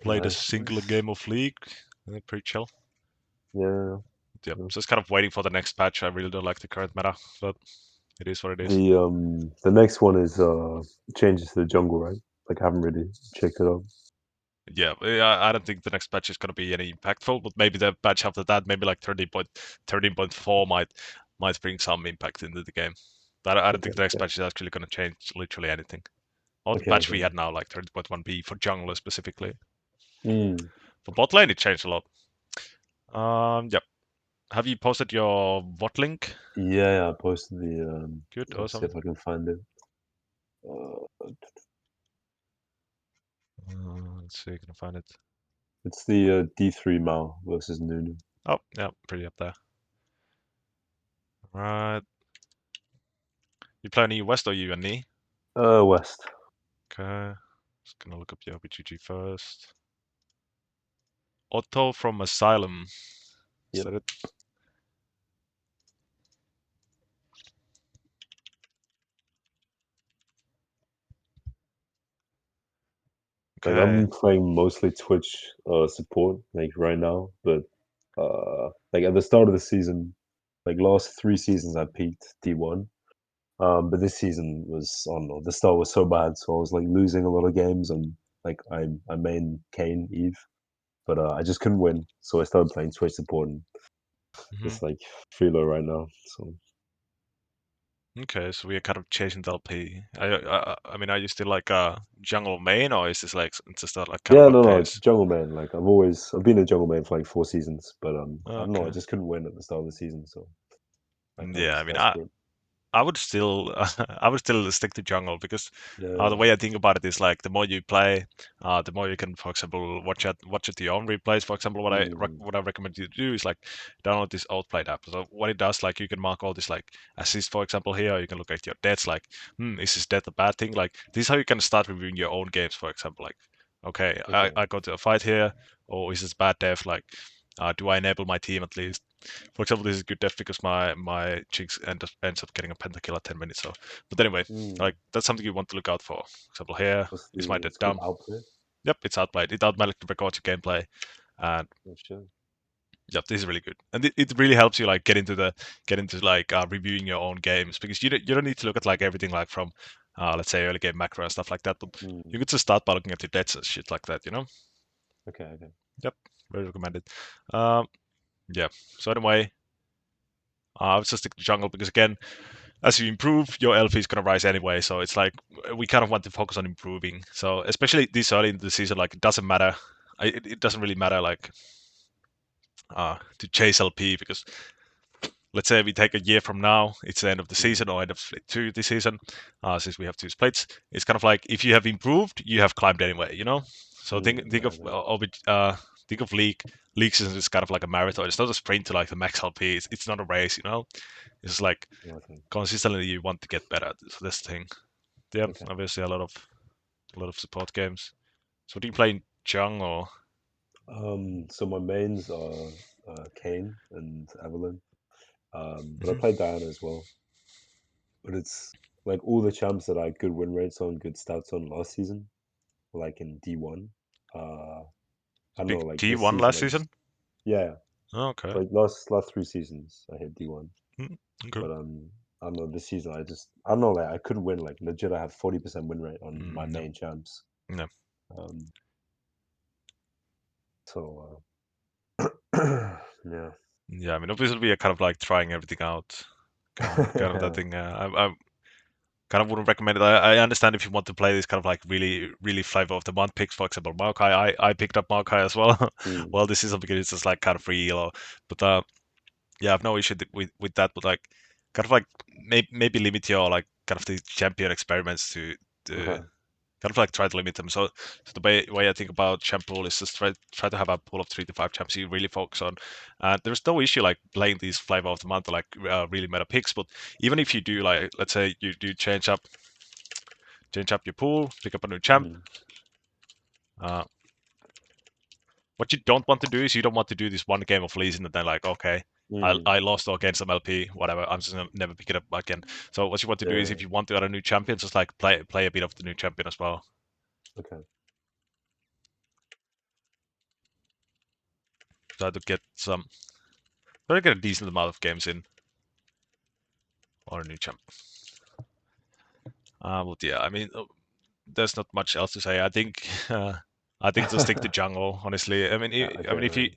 Played a Nice, single nice. game of League. Pretty chill. Yeah. Yeah, Yeah. just kind of waiting for the next patch. I really don't like the current meta, but it is what it is. The next one is changes to the jungle, right? Like I haven't really checked it out. Yeah, I don't think the next patch is going to be any impactful, but maybe the patch after that, maybe like 13.4 might bring some impact into the game. But I don't Okay, think the next okay, patch is actually going to change literally anything. Or the okay, patch we okay. had now, like 30.1b for jungler specifically. Mm. For bot lane, it changed a lot. Yep. Have you posted your bot link? Yeah, yeah, I posted the Good, let's see awesome. if I can find it. Uh, Let's see, can I find it? it's the D3 Mao versus Nunu. Oh, yeah, pretty up there. Right. You playing EU West or EU and E? West. Okay. Just gonna look up your BGG first. Otto from Asylum. Is Yep. that it? Like Okay. I'm playing mostly Twitch support like right now, but like at the start of the season, like last 3 seasons I peaked D1. But this season was I don't know, the start was so bad, so I was like losing a lot of games and like I main Kane Eve, but I just couldn't win, so I started playing Twitch support and Hmm. it's like free low right now. So Okay, so we are kind of chasing the LP. I mean, are you still like a jungle main, or is this like just like kind of yeah, a no, no, pace? jungle man. Like I've been a jungle man for like 4 seasons, but I don't know, I Okay. just couldn't win at the start of the season, so I kind of Yeah, was I mean, desperate. I would still I would still stick to jungle because the Yeah. way I think about it is like the more you play, the more you can, for example, watch at your own replays. For example, Mm, what I recommend you to do is like download this Outplayed app. So what it does, like you can mark all this like assists, for example, here. Or you can look at your deaths, like, is this death a bad thing? Like this is how you can start reviewing your own games. For example, like, okay, okay. I got to a fight here, or is this bad death? Like, do I enable my team at least? For example, this is good death because my Jinx ends up getting a pentakill at 10 minutes. So, but anyway, Mm. like that's something you want to look out for. For example, here is my death It's called down. outplay? Yep, it's outplayed. It automatically records your gameplay, and Oh shit. yep, this is really good. And it really helps you like get into like reviewing your own games because you don't need to look at like everything like from let's say early game macro and stuff like that. But Mm. you could just start by looking at your deaths and shit like that. You know? Okay, okay. Yep, very recommended. Um, yeah. So anyway, I would just stick to jungle because again, as you improve, your LP is gonna rise anyway. So it's like we kind of want to focus on improving. So especially this early in the season, like it doesn't matter. It doesn't really matter like to chase LP because let's say we take a year from now, it's the end of the Mm. season or end of split two this season, since we have two splits. It's kind of like if you have improved, you have climbed anyway. You know. So Okay, okay. think of league. League season is kind of like a marathon. It's not a sprint to like the max LP. It's not a race. You know. It's like Okay. consistently you want to get better. So that's the thing. Yeah, Okay. obviously a lot of support games. So do you play in Chung or? So my mains are Kane and Evelyn. But I Mhm. play Diana as well. But it's like all the champs that I had good win rates on, good stats on last season, were, like in D1. Uh, I don't know, Big like this T1 season last I just season? yeah, Oh, okay. like last 3 seasons I hit D1. Mm, okay. But I don't know, this season I don't know, like I couldn't win. Like legit, I have 40% win rate on my No, main champs. no. Um, so yeah, Yeah, I mean, obviously we are kind of like trying everything out. Kind of that yeah. thing. I kind of wouldn't recommend it. I understand if you want to play this kind of like really flavor of the month picks. For example, maokai. I picked up maokai as well. Mm, Well, this is because it's just like kind of free, or but yeah, I've no issue with that. But like, kind of like maybe limit your like kind of the champion experiments to uh-huh. kind of like try to limit them. So the way I think about champ pool is just try to have a pool of 3 to 5 champs you really focus on. There's no issue like playing these flavor of the month like really meta picks, but even if you do like let's say you do change up your pool, pick up a new champ. Mm, Uh, what you don't want to do is you don't want to do this one game of leasing and then like okay. mm, I lost against some LP, whatever. I'm just gonna never pick it up again. So what you want to do is yeah. if you want to add a new champion, just like play a bit of the new champion as well. Okay. try to get some, try to get a decent amount of games in or a new champ. But yeah, I mean, there's not much else to say. I think I think to stick to jungle. Honestly, I Okay, mean, okay.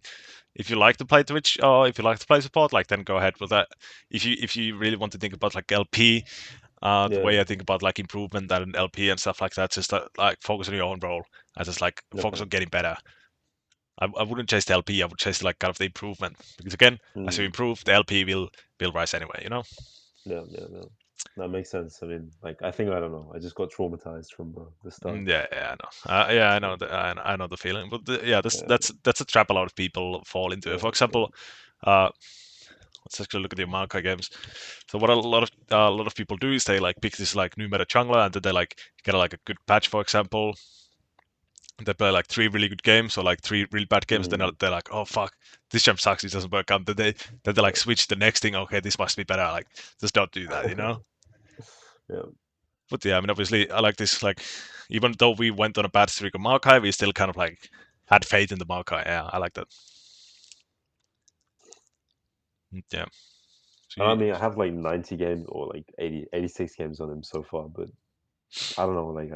if you like to play Twitch or if you like to play support, like then go ahead with that. If you really want to think about like LP, the Yeah. way I think about like improvement and LP and stuff like that, just like focus on your own role and just like focus Okay. on getting better. I wouldn't chase the LP. I would chase like kind of the improvement because again, as you Mm. improve, the LP will rise anyway. You know. Yeah, yeah, yeah. That makes sense. I mean, like, I think I don't know. I just got traumatized from the start. Yeah, yeah, I know. Yeah, I know. So I know the feeling. But yeah, yeah, that's a trap a lot of people fall into. yeah, For yeah. example, let's actually look at the maokai games. So what a lot of people do is they like pick this like new meta jungler and then they like get like a good patch, for example. They play like three really good games or like three really bad games. Then Mm. they're like, oh fuck, this jump sucks. It doesn't work out. Then they like Yeah. switch the next thing. Okay, this must be better. Like just don't do that, you know. Yeah. But yeah, I mean, obviously, I like this. Like, even though we went on a bad streak of maokai, we still kind of like had faith in the maokai. Yeah, I like that. Yeah. So And I you, mean, I have like 90 games or like 80, 86 games on him so far, but I don't know. Like,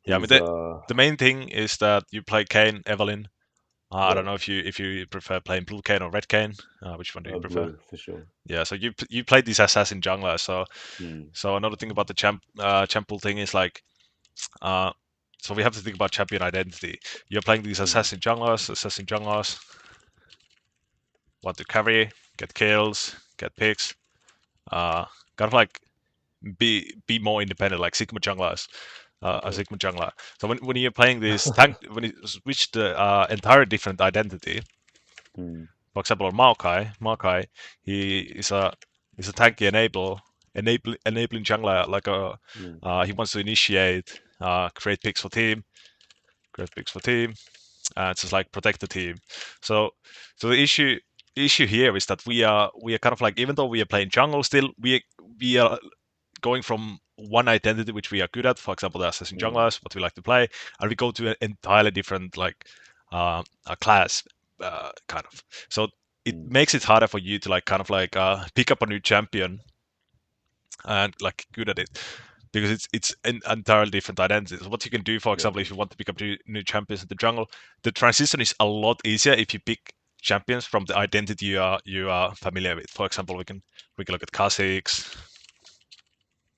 yeah, I mean, he's the main thing is that you play Kane, Evelyn. I yeah, don't know if you prefer playing blue Kane or red Kane. Which one do you prefer? blue for sure. Yeah, so you played these assassin jungler. Mm. So another thing about the champ pool thing is like uh, so we have to think about champion identity. You're playing these Mm. assassin junglers want to carry, get kills, get picks. Uh, kind of like be more independent, like Sigma junglers, a Okay. Sigma jungler. So when you're playing this tank, when you switch the entire different identity, Mm. for example, on Maokai, he is a tanky enabling jungler. Like a Mm. he wants to initiate, create picks for team, create picks for team, and just like protect the team. So so the issue here is that we are kind of like even though we are playing jungle still, we are going from one identity which we are good at, for example, the assassin Mm. junglers, what we like to play, and we go to an entirely different like a class, kind of. So it Mm. makes it harder for you to like kind of like pick up a new champion and like good at it because it's an entirely different identity. So what you can do, for Yeah. example, if you want to pick up new champions in the jungle, the transition is a lot easier if you pick champions from the identity you are familiar with. For example, we can look at Kha'Zix,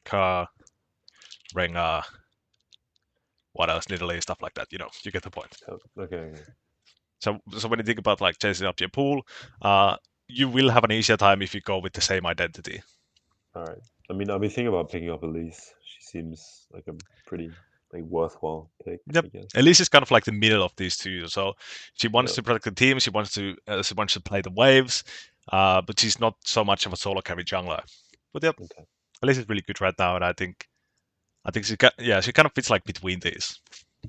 Ka, Rengar, what else, Nidalee, stuff like that. You know, you get the point. Yeah. Okay. Okay. So when you think about like chasing up your pool, uh, you will have an easier time if you go with the same identity. All right. I mean, I've been thinking about picking up Elise. She seems like a pretty like worthwhile pick, Yep. I guess. Elise is kind of like the middle of these two. So she wants Yeah. to protect the team. She wants to play the waves, but she's not so much of a solo carry jungler. But yep, Okay. Elise is really good right now, and I think she kind of fits like between these.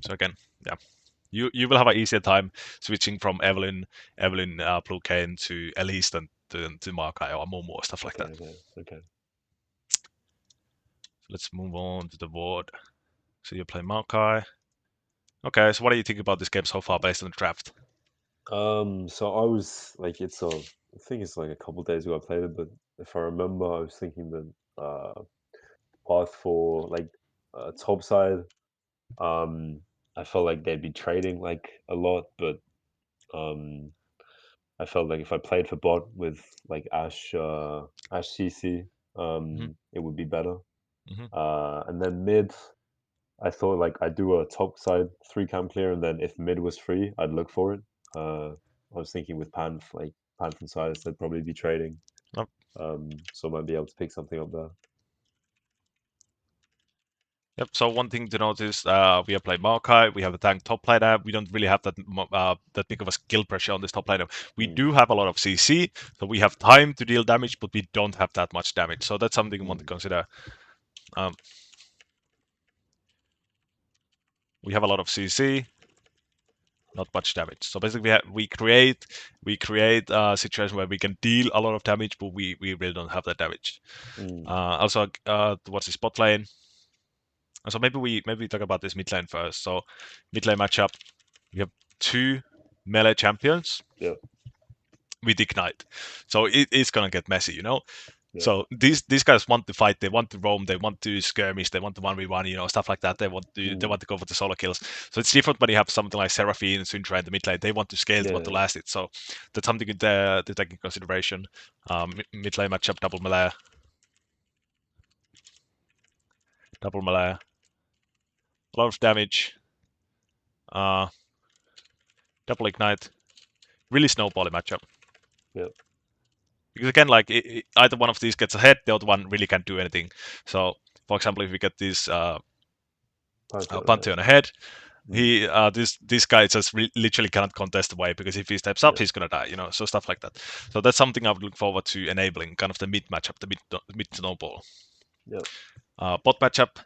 So again, yeah, you will have an easier time switching from Evelyn Blue Cane to Elise than to Maokai or Momo or stuff like Okay. that. Okay. Okay. Let's move on to the board. So you play Maokai. Okay, so what do you think about this game so far based on the draft? So I was like, I think it's like a couple days ago I played it, but if I remember, I was thinking that path for like top side, um, I felt like they'd be trading like a lot, but um, I felt like if I played for bot with like Ash CC, Hmm. it would be better. Hmm. And then mid, I thought like I'd do a top side three camp clear, and then if mid was free, I'd look for it. I was thinking with Panth, like Panth and Silas, they'd probably be trading. Oh, So I might be able to pick something up there. yep. So one thing to notice, we have played Maokai. We have a tank top laner. We don't really have that big of a skill pressure on this top laner. We Mm, do have a lot of CC, so we have time to deal damage, but we don't have that much damage. So that's something you want to mm, consider. Um, we have a lot of CC, not much damage. So basically, we create a situation where we can deal a lot of damage, but we really don't have that damage. mm, Also, towards the spot lane. So maybe we talk about this mid lane first. So mid lane matchup, we have two. melee champions Yeah. with ignite. So it's gonna get messy, you know. Yeah. So these guys want to fight, they want to roam, they want to skirmish, they want to 1v1, you know, stuff like that. They Mm. want to go for the solo kills. So it's different when you have something like Seraphine and Syndra in the mid lane. They want to scale, they want to Yeah. last it. So that's something to take in consideration. Mid lane matchup, double melee, a lot of damage, uh, double ignite, really snowbally matchup. Yeah. Because again, like either one of these gets ahead, the other one really can't do anything. So, for example, if we get this Pantheon ahead. Pantheon ahead, Mm. this guy just literally cannot contest away because if he steps up, Yeah. he's gonna die. You know, so stuff like that. So that's something I would look forward to enabling, kind of the mid matchup, the mid snowball. Yeah. Bot matchup.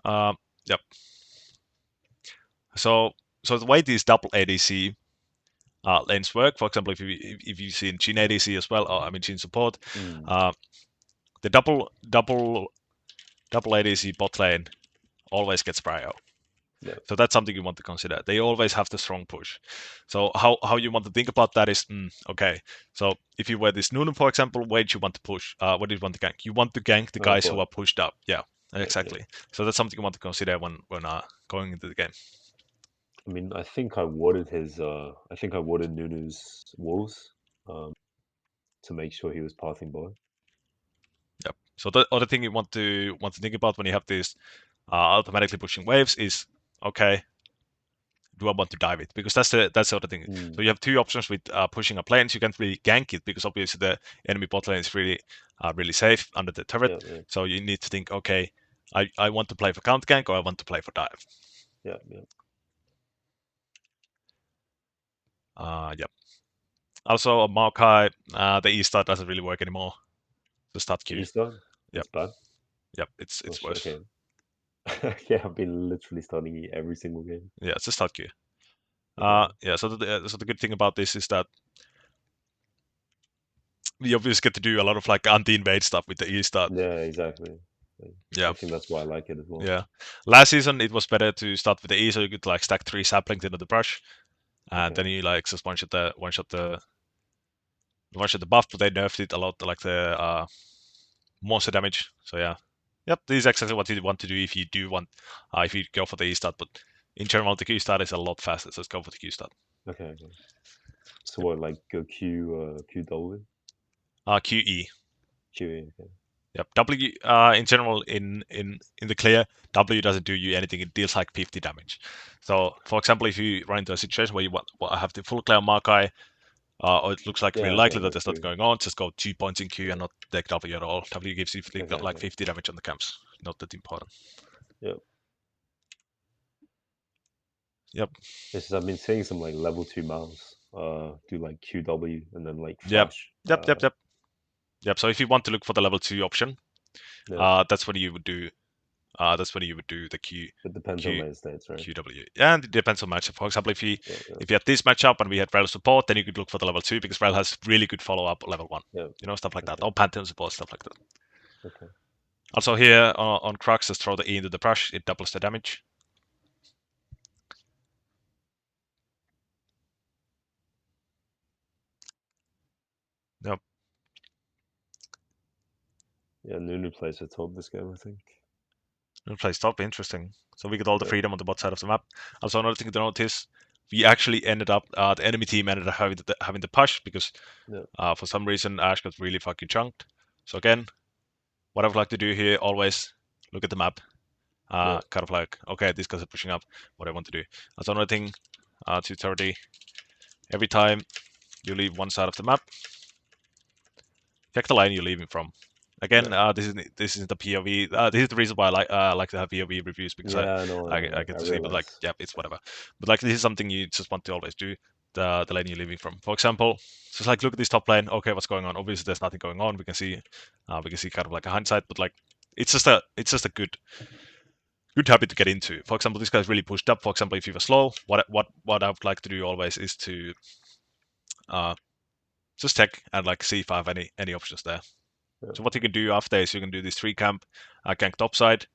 Uh, yep. So the way these double ADC lanes work, for example, if you see in Jhin ADC as well, or I mean Jhin support, Mm. uh, the double ADC bot lane always gets prio. Yeah. So that's something you want to consider. They always have the strong push. So how you want to think about that is okay. So if you were this Nunu, for example, where do you want to push? What do you want to gank? You want to gank the guys who But are pushed up. Yeah, yeah. exactly. So that's something you want to consider when going into the game. I mean, I think I warded Nunu's walls um, to make sure he was passing by. Yep. So the other thing you want to think about when you have these automatically pushing waves is okay. Do I want to dive it? Because that's the other thing. So Mm. you have two options with pushing up lanes. You can't really gank it because obviously the enemy bot lane is really safe under the turret. Yeah. Yeah. So you need to think, okay, I want to play for counter gank or I want to play for dive. Yeah. Yeah. Yep. Also, Maokai, the E start doesn't really work anymore. The start The queue. Eastern, Yep. it's bad. Yep. Oh It's shit. worse. Okay. Yeah, I've been literally starting E every single game. Yeah, it's a start queue. Okay. Yeah. So the good thing about this is that we obviously get to do a lot of like anti-invade stuff with the E start. Yeah. Exactly. Like, Yeah. I think that's why I like it as well. Yeah. Last season it was better to start with the E so you could like stack three saplings into the brush and Okay. then you like just one shot the buff, but they nerfed it a lot like the monster damage. So yeah. Yep, this is exactly what you want to do if you go for the E start, but in general the Q start is a lot faster, so let's go for the Q start. Okay. Okay. So Yep. what, like go QW? QE. QE. Okay. Yep. W in general in the clear, W doesn't do you anything. It deals like 50 damage. So for example, if you run into a situation where you want have the full clear Maokai, or it looks like Yeah. really Okay. likely that Yeah. there's nothing True. going on, just go 2 points in Q Yeah. and not take W at all. W gives you Okay. like Okay. 50 damage on the camps. Not that important. Yeah. Yep. This is I've been seeing some like level 2 mouse do like QW and then like Yep. flash. Yep. Yep. Yep. Yep. So if you want to look for the level 2 option, Yeah. that's when you would do. That's when you would do the It depends on Q lane states, right? QW. And it depends on matchup. For example, Yeah. Yeah. if you had this matchup and we had Rel support, then you could look for the level 2 because Rel has really good follow up level 1. Yeah. You know, stuff like that. Okay. Or Pantheon support, stuff like that. Okay. Also here on Crux, just throw the E into the brush, it doubles the damage. Yep. Yeah. Nunu plays at top this game, I think. New play stop, interesting. So we get all the Yeah. freedom on the bot side of the map. Also another thing to notice, we actually ended up the enemy team ended up having the push because Yeah. for some reason Ash got really fucking chunked. So again, what I would like to do here, always look at the map. Yeah. Kind of like, okay, these guys are pushing up. What I want to do. Also another thing, 230. Every time you leave one side of the map, check the lane you're leaving from. Again, Yeah. this isn't the POV. This is the reason why like to have POV reviews because Yeah. I know. I know. I Like get I to see, but like realize. yeah, it's whatever. But like this is something you just want to always do. The lane you're leaving from. For example, just like look at this top lane. Okay, what's going on? Obviously, there's nothing going on. We can see kind of like a hindsight, but like it's just a good habit to get into. For example, this guy's really pushed up. For example, if you were slow, what I would like to do always is to uh just check and like see if I have any options there. Yeah. So what you can do after is you can do this three camp, gank topside.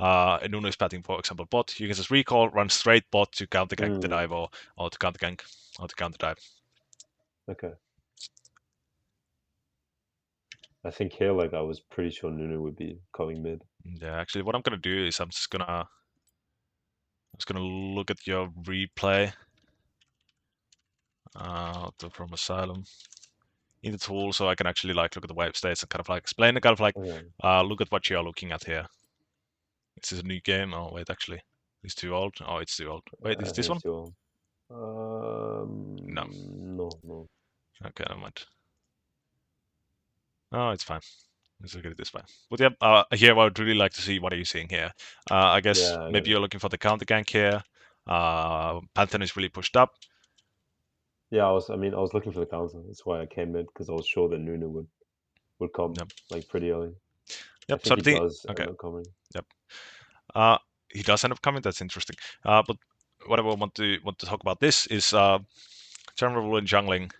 And Nuno is batting, for example, bot. You can just recall, run straight bot to counter gank the Mm. dive or to counter gank. how to counter dive. Okay. I think here, like, I was pretty sure Nunu would be coming mid. Yeah, actually, what I'm gonna do is I'm just gonna look at your replay from Asylum in the tool, so I can actually like look at the wave states and kind of like explain and kind of like Okay. look at what you are looking at here. Is this a new game? Oh wait, actually, it's too old. Oh, it's too old. Wait, is I it this think one? it's your. No. No, no. Okay, never mind. Oh, it's fine. Let's look at it this way. But yeah, here I would really like to see what are you seeing here. I guess Yeah, I get maybe it. you're looking for the counter gank here. Pantheon is really pushed up. Yeah, I was. I mean, I was looking for the counter. That's why I came mid because I was sure that Nunu would come Yep. like pretty early. I Yep. So think the he thing. does Okay. end up coming. Yep. He does end up coming. That's interesting. But what I want to talk about this is general rule in jungling.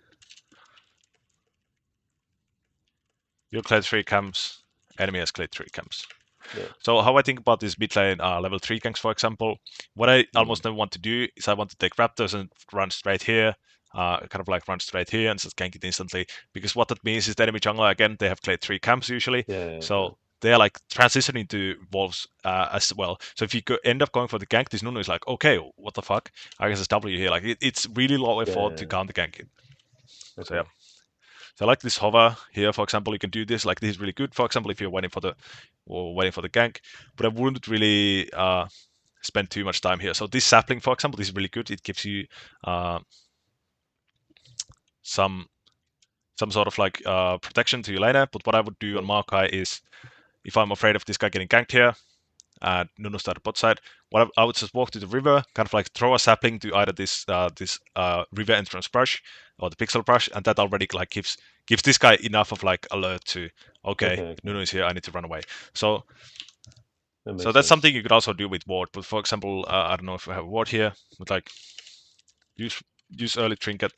You clear 3 camps. Enemy has cleared 3 camps. Yeah. So how I think about this mid lane level 3 ganks, for example, what I Mm. almost never want to do is I want to take Raptors and run straight here, kind of like run straight here and just gank it instantly. Because what that means is the enemy jungler, again, they have cleared 3 camps usually. Yeah, yeah, yeah. So they are like transitioning to wolves as well. So if you end up going for the gank, this Nunu is like, okay, what the fuck? I guess it's W here. Like it's really low Yeah, effort yeah, to yeah. counter gank it. So yeah. Okay. So I like this hover here, for example, you can do this. Like this is really good, for example, if you're waiting for the gank. But I wouldn't really spend too much time here. So this sapling, for example, this is really good. It gives you uh, some sort of like protection to your laner. But what I would do on Yeah. Maokai is, if I'm afraid of this guy getting ganked here, and Nuno started bot side, what I would just walk to the river, kind of like throw a sapling to either this river entrance brush or the pixel brush, and that already like gives this guy enough of like alert to, okay, Okay. Okay. Nuno is here, I need to run away. So That so makes that's something sense. you could also do with ward. But for example, I don't know if we have a ward here, but like use use early trinket,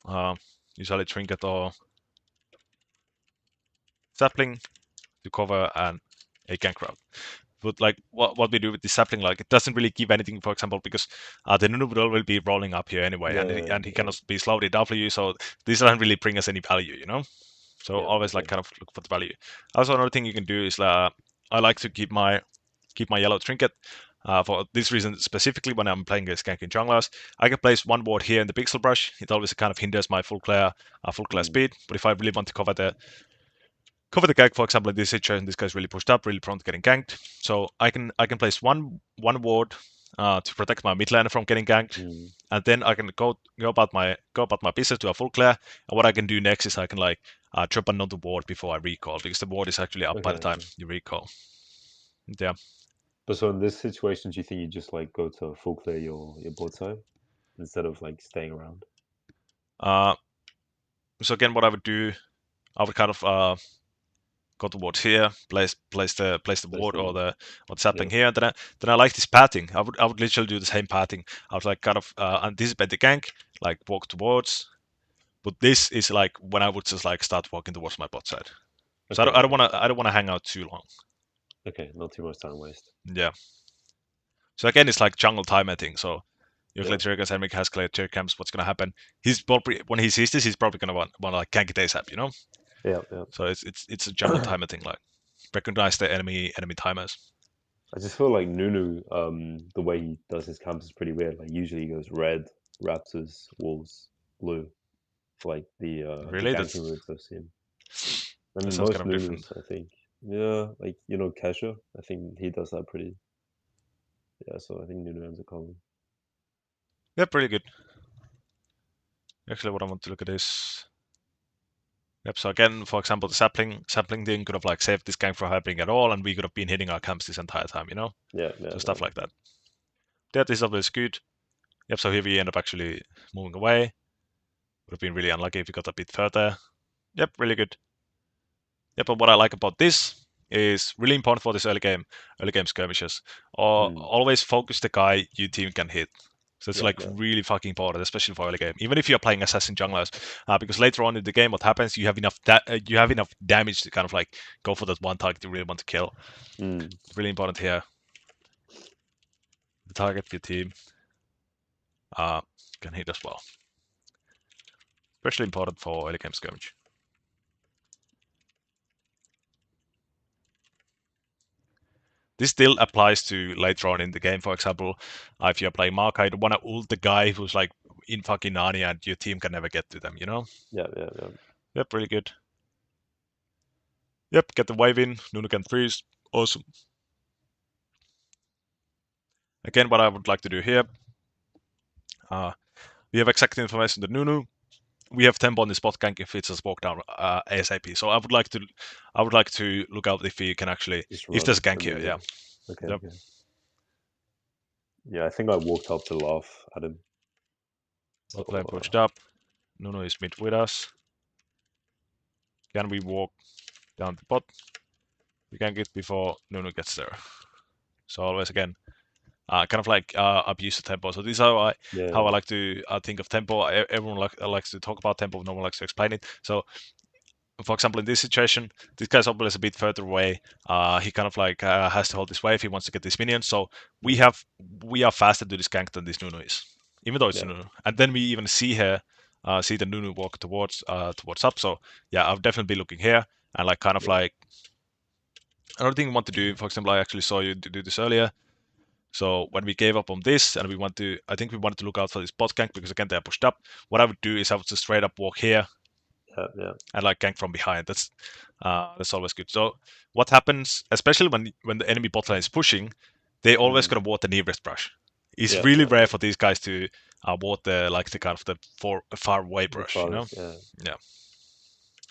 uh, use early trinket or sapling to cover a gank route. But like what we do with the sapling, like it doesn't really give anything, for example, because the Nunu will be rolling up here anyway, Yeah. and Yeah. he Yeah. cannot be slowed in W, so this doesn't really bring us any value, you know. So Yeah. always like Okay. kind of look for the value. Also, another thing you can do is I like to keep my yellow trinket. For this reason, specifically when I'm playing against ganking junglers, I can place one ward here in the pixel brush. It always kind of hinders my full clear Mm. speed. But if I really want to cover the gank, for example, in this situation, this guy's really pushed up, really prone to getting ganked. So I can place one ward to protect my mid laner from getting ganked, Mm. and then I can go about my business to a full clear. And what I can do next is I can like drop another ward before I recall, because the ward is actually up by Okay. the time Okay. you recall. Yeah. But so in this situation, do you think you just like go to full clear your board side instead of like staying around? Uh, so again, what I would do, I would kind of go towards here, place the Place ward the ward. or the sapling Yeah. here. And then I like this pathing. I would literally do the same pathing. I would like kind of anticipate the gank, like walk towards. But this is like when I would just like start walking towards my bot side. So Okay. I don't Okay. want to hang out too long. Okay. Not too much time waste. Yeah. So again, it's like jungle timer thing. So your Yeah. clear triggers, Henrik has clear tier camps. What's gonna happen? He's probably when he sees this, he's probably gonna want like gank it ASAP, you know. Yeah. Yeah. So it's a jungle timer thing. Like recognize the enemy timers. I just feel like Nunu, the way he does his camps is pretty weird. Like usually he goes red, Raptors, Wolves, blue for like the Really, ganking routes I've seen. I that mean sounds kind most of different. Nunus, I think. Yeah, like Kesha, I think he does that pretty. Yeah, so I think Nunu ends up coming. Yeah, pretty good. Actually, what I want to look at is, yep. So again, for example, the sapling thing could have like saved this gang from happening at all, and we could have been hitting our camps this entire time, you know. Yeah, yeah, So yeah. stuff like that. That is always good. Yep. So here we end up actually moving away. Would have been really unlucky if we got a bit further. Yep, really good. Yep. But what I like about this is really important for this early game skirmishes. Or Mm, always focus the guy your team can hit. So it's yeah, like yeah. really fucking important, especially for early game. Even if you're playing assassin junglers, because later on in the game, what happens? You have enough damage to kind of like go for that one target you really want to kill. Mm. Really important here. The target of your team. uh, can hit as well. Especially important for early game skirmish. This still applies to later on in the game. For example, if you're playing maokai, you don't want to ult the guy who's like in fucking Narnia and your team can never get to them, you know? Yeah, yeah, yeah. Yep, really good. Yep, get the wave in. Nunu can freeze. Awesome. Again, what I would like to do here, we have exact information that Nunu. We have tempo on the spot gank if it's a walk down ASAP. So I would like to look out if we can actually, Just if there's a run gank and here. then Yeah. okay, Yep. okay. Yeah, I think I walked up to laugh at him. Bot So lane pushed up. Nunu is mid with us. Can we walk down the bot? We can get before Nunu gets there. So always again, kind of like abuse the tempo. So this is how I yeah, like to think of tempo. Everyone likes to talk about tempo. No one likes to explain it. So for example, in this situation, this guy's obviously a bit further away. He kind of like has to hold this wave. He wants to get this minion. So we mm, have we are faster to this gank than this Nunu is, even though it's yeah, Nunu. And then we even see her, see the Nunu walk towards up. So yeah, I'll definitely be looking here and like kind of yeah. like another thing we want to do. For example, I actually saw you do this earlier. So when we gave up on this and I think we wanted to look out for this bot gank because again they're pushed up. What I would do is I would just straight up walk here Yeah, yeah. and like gank from behind. That's always good. So what happens, especially when the enemy bot lane is pushing, they always Mm, gonna ward the nearest brush. It's yeah, really yeah. rare for these guys to ward the like the kind of the far away The brush. You know? farthest, yeah. Yeah.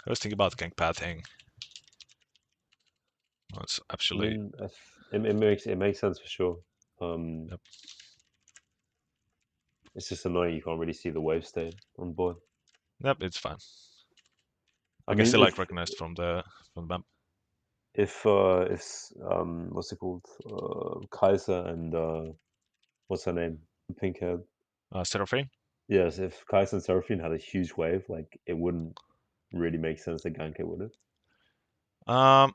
I was thinking about the gank pathing. That's I absolutely. mean, it makes sense for sure. Um, Yep. it's just annoying you can't really see the wave state on board. Yep. It's fine. I I can mean, still like if recognize from the map. what's it called? Kaiser and what's her name? Pink haired. Seraphine. Yes, if Kaiser and Seraphine had a huge wave, like it wouldn't really make sense to gank it, would it? Um,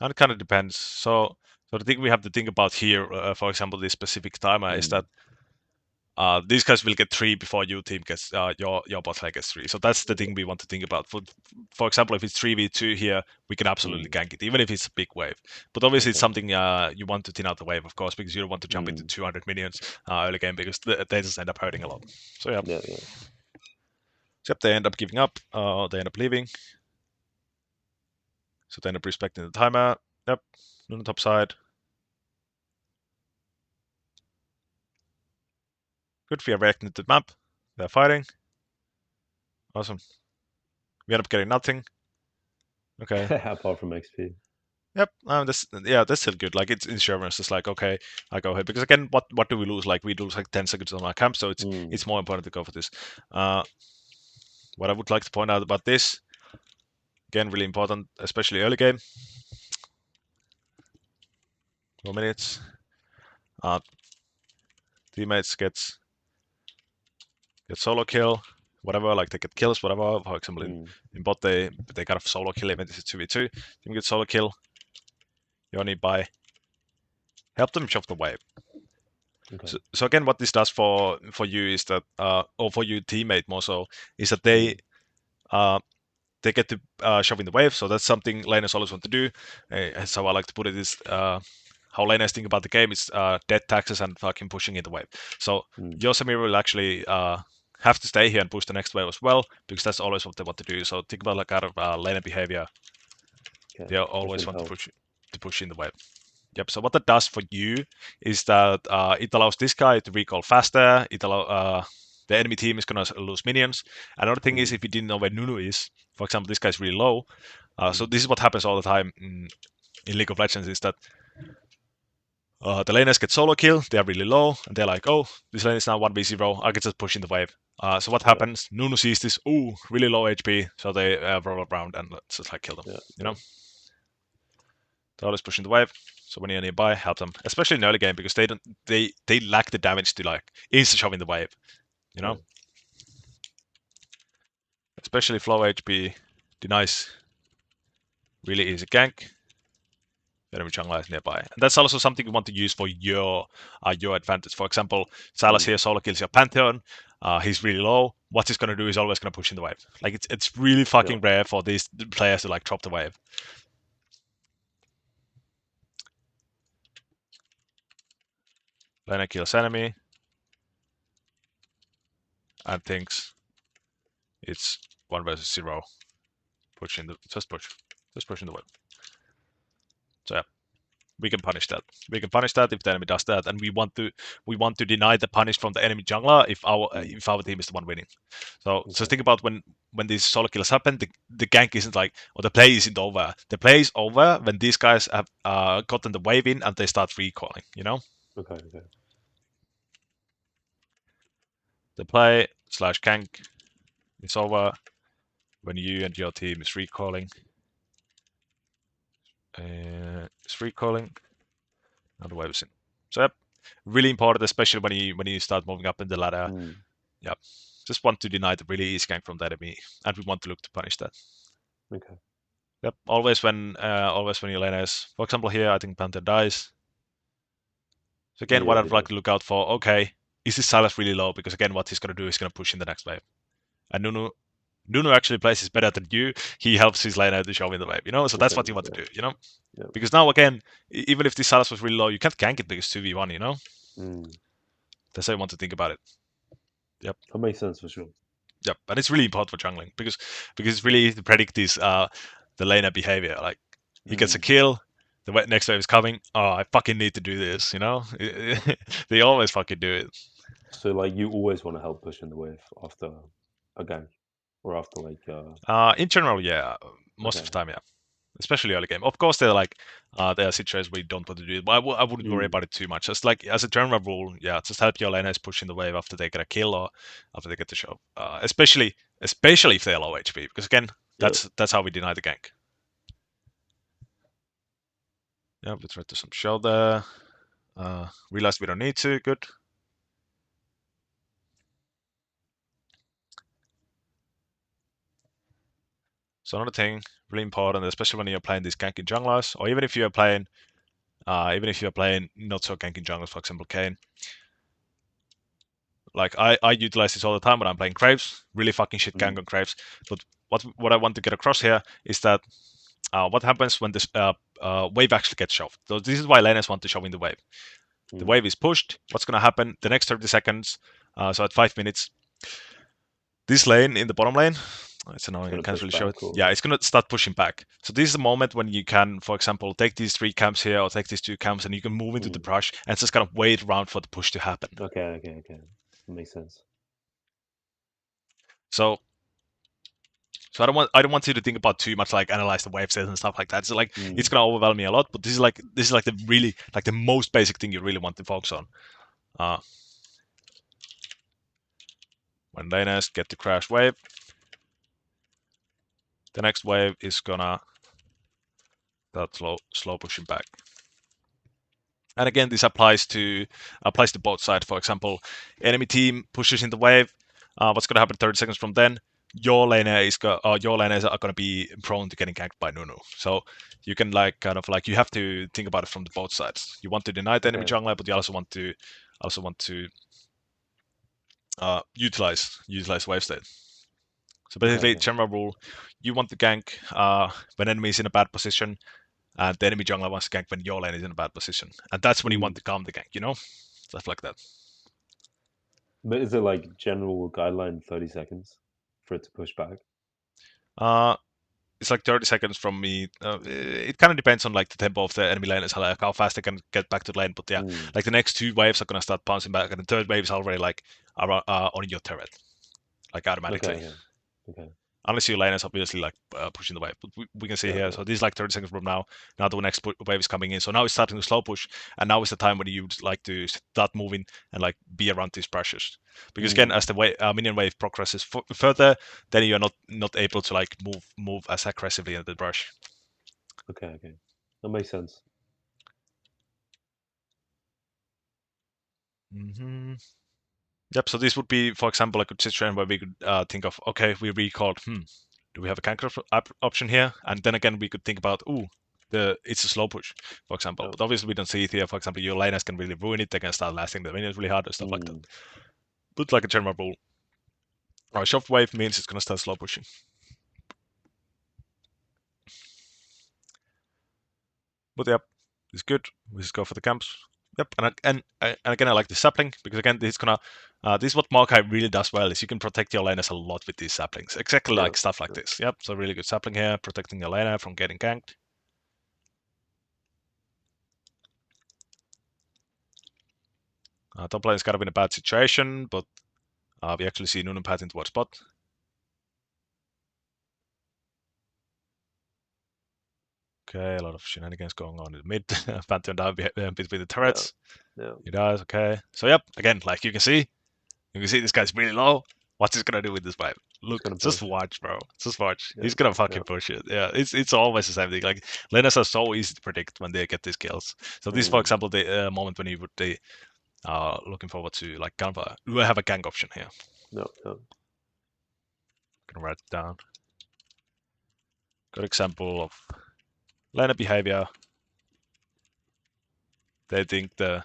and it kind of depends. So the thing we have to think about here, for example, this specific timer is that Mm, these guys will get three before your team gets your bot lane gets three. So that's the okay. thing we want to think about. For example, if it's 3v2 here, we can absolutely Mm, gank it, even if it's a big wave. But obviously, it's okay. something you want to thin out the wave, of course, because you don't want to jump into Mm, 200 minions early game because they just end up hurting a lot. So yeah, yeah, yeah. except they end up giving up, they end up leaving. So they end up respecting the timer. Yep, on the top side. Good, we are reacting to the map. They're fighting. Awesome. We end up getting nothing. Okay. Apart from XP. Yep. That's still good. Like it's insurance. It's like okay, I go ahead because again, what do we lose? Like we lose like 10 seconds on our camp, so Mm, it's more important to go for this. Uh, what I would like to point out about this, again, really important, especially early game. 4 minutes. Uh, teammates get solo kill, whatever. Like they get kills, whatever. For example, mm, in bot they kind of solo kill even if it's 2v2. Team get solo kill. You only buy help them shove the wave. okay. So again, what this does for you is that, or for your teammate more so, is that Mm, uh, they get to shove in the wave. So that's something laners always want to do. So I like to put it is how laners think about the game is death taxes and fucking pushing in the wave. So mm, your Samir will actually have to stay here and push the next wave as well because that's always what they want to do. So think about like kind of laner behavior. okay. They always Pushing want health. to push in the wave. Yep. So what that does for you is that it allows this guy to recall faster. The enemy team is gonna lose minions. Another thing is Mm, if you didn't know where Nunu is, for example, this guy's really low. So mm, this is what happens all the time in League of Legends is that the laners get solo kill, they're really low, and they're like, oh, this lane is now 1v0, I can just push in the wave. So what yeah, happens? Nunu sees this, ooh, really low HP, so they roll around and just like kill them. yeah, You yeah, know, they're always pushing the wave. So when you're nearby, help them, especially in early game because they lack the damage to like insta shove in the wave. You yeah. know, especially flow HP denies really easy gank. enemy jungler is nearby. And that's also something you want to use for your advantage. For example, Salas Mm, here solo kills your Pantheon. He's really low. What he's gonna do is always gonna push in the wave. Like it's really yeah. fucking rare for these players to like drop the wave. Lena kills enemy and thinks it's 1 versus 0. Push in the just push in the wave. So yeah, we can punish that. We can punish that if the enemy does that, and we want to deny the punish from the enemy jungler Mm, if our team is the one winning. So okay. just think about when these solo kills happen, the gank isn't like or the play isn't over. The play is over when these guys have gotten the wave in and they start recalling. You know, Okay. Okay. the play slash gank is over when you and your team is recalling. It's recalling. Now the wave is in. So yep, really important, especially when you start moving up in the ladder. Mm, Yep. Just want to deny the really easy gank from the enemy, and we want to look to punish that. okay. Yep. Always when your lane is, for example, here I think Panther dies. So again, what Yeah. I'd Yeah. like to look out for. Okay, is this Silas really low? Because again, what he's gonna do is gonna push in the next wave. And Nunu actually plays this better than you. He helps his laner to show in the wave. So that's Okay. what you want Yeah. to do. Yeah. Because now again, even if this Silas was really low, you can't gank it because 2v1. Mm, That's how you want to think about it. Yep. that makes sense for sure. Yep, and it's really important for jungling because it's really easy to predict this the laner behavior. Like he gets a Mm. kill, the next wave is coming. Oh, I fucking need to do this. They always fucking do it. So like you always want to help push in the wave after a gank or after like In general, yeah, most of okay. the time, yeah, especially early game. Of course, there are situations where you don't want to do it, but I wouldn't worry Mm, about it too much. Just like as a general rule, yeah, just help your laners push in the wave after they get a kill or after they get the show. Especially if they're low HP, because again, yeah. that's how we deny the gank. Yeah, let's write to some shell there. Realized we don't need to. Good. So another thing, really important, especially when you're playing these ganking junglers, or even if you're playing not so ganking junglers, for example, Kane. Like I utilize this all the time when I'm playing Graves. Really fucking shit gank Mm, on Graves. But what I want to get across here is that what happens when this wave actually gets shoved. So this is why laners want to shove in the wave. The mm. wave is pushed. What's gonna happen? The next 30 seconds. So at 5 minutes, this lane in the bottom lane, it's It's annoying, I gonna can't push really show it. back or Yeah, it's gonna start pushing back. So this is the moment when you can, for example, take these 3 camps here or take these 2 camps and you can move into the mm. brush and just kind of wait around for the push to happen. Okay, okay, okay. That makes sense. So I don't want you to think about too much like analyze the wave sets and stuff like that. It's like it's Mm, gonna overwhelm me a lot, but this is like the really like the most basic thing you really want to focus on. Uh when laners get the crash wave, the next wave is gonna start slow pushing back. And again, this applies to both sides. For example, enemy team pushes in the wave. What's going to happen 30 seconds from then? Your laners are going to be prone to getting ganked by Nunu. So you can like kind of like you have to think about it from the both sides. You want to deny the enemy okay, jungler, but you also want to utilize wave state. So okay, basically, okay. general rule: you want to gank when enemy is in a bad position, and the enemy jungler wants to gank when your lane is in a bad position, and that's when you want Mm. to calm the gank. Stuff like that. But is it like general guideline 30 seconds for it to push back? Uh, it's like 30 seconds from me. It kind of depends on like the tempo of the enemy lane, like how fast they can get back to the lane. But yeah, Mm. like the next 2 waves are gonna start bouncing back, and the third wave is already like on your turret, like Okay, automatically. okay, okay. Unless your lane is obviously like pushing the wave, but we can see Yeah, here. yeah. So this is like 30 seconds from now. Now the next wave is coming in. So now it's starting to slow push, and now is the time when you would like to start moving and like be around these pressures. Because again, Mm. as the minion wave progresses further, then you're not able to like move as aggressively in the brush. Okay, okay. That makes sense. hmm Yep. So this would be, for example, a good situation where we could think of, okay, we recalled. Do we have a counter option here? And then again, we could think about, ooh, it's a slow push, for example. Yeah. But obviously we don't see it here. For example, your laners can really ruin it. They can start lasting the minions really hard and stuff like that. Mm. But like a general rule, shockwave means it's gonna start slow pushing. But yep, it's good. We just go for the camps. Yep, and again I like the sapling because again this is gonna this is what maokai really does well is you can protect your laners a lot with these saplings, exactly Yeah. like stuff like Yeah. this. Yep, so really good sapling here, protecting your laner from getting ganked. Top lane's kind of in a bad situation, but we actually see Nunu path towards bot. Okay, a lot of shenanigans going on in the mid. Pantheon down between the Yeah. turrets. Yeah. He dies, okay. So yep, again, like you can see this guy's really low. What's he gonna do with this wave? It's Look, gonna just push. watch, bro. Just watch. Yeah. He's gonna Yeah. fucking push it. Yeah, it's always the same thing. Like lanes are so easy to predict when they get these kills. So this, for Mm. example, the moment when you would they are looking forward to like kind of we have a gank option here. Yeah. Yeah. Gonna write it down. Good example of laner behavior. They think the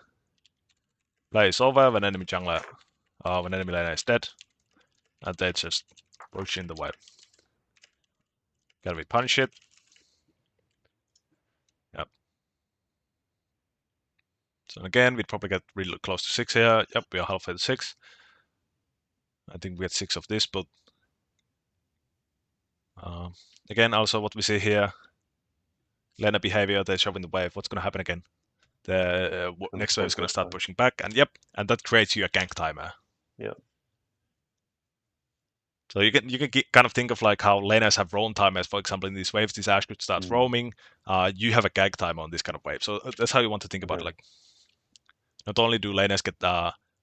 play is over when enemy jungler, when enemy laner is dead, and they just push in the wave. Gotta be punish it. Yep. So again, we'd probably get really close to 6 here. Yep, we are halfway to 6. I think we had 6 of this, but um, again, also what we see here, Lena behavior, they're shoving the wave. What's going to happen again? The Gonna next wave start is going to push start back. pushing back, and yep, and that creates you a gank timer. Yeah. So you can kind of think of like how lanes have roam timers. For example, in these waves, this Ashcrit starts Mm. roaming. You have a gank timer on this kind of wave. So that's how you want to think about it. Okay. Like not only do lanes get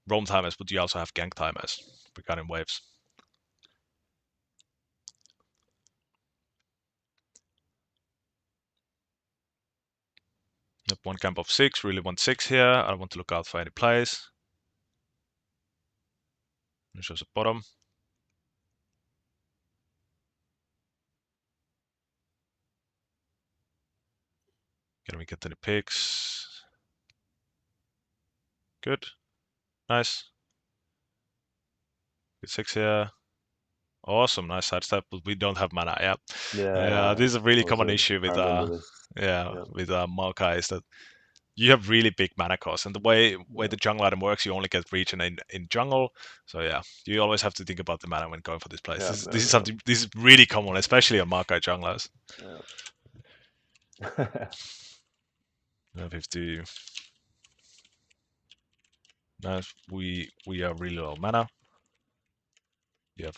roam timers, but you also have gank timers regarding waves. Yep, one camp of 6. Really want 6 here. I want to look out for any plays. It shows a bottom. Can we get any picks? Good. Nice. Good 6 here. Awesome. Nice sidestep, but we don't have mana. Yeah. Yeah, Yeah. this is a really I was common issue I with remember this. yeah, Yeah. with maokai is that you have really big mana costs, and the way Yeah. the jungle item works, you only get regen in jungle. So yeah, you always have to think about the mana when going for this place. Yeah. This is something this is really common, especially on maokai junglers. Yeah. 50. Nice. We are really low mana. We have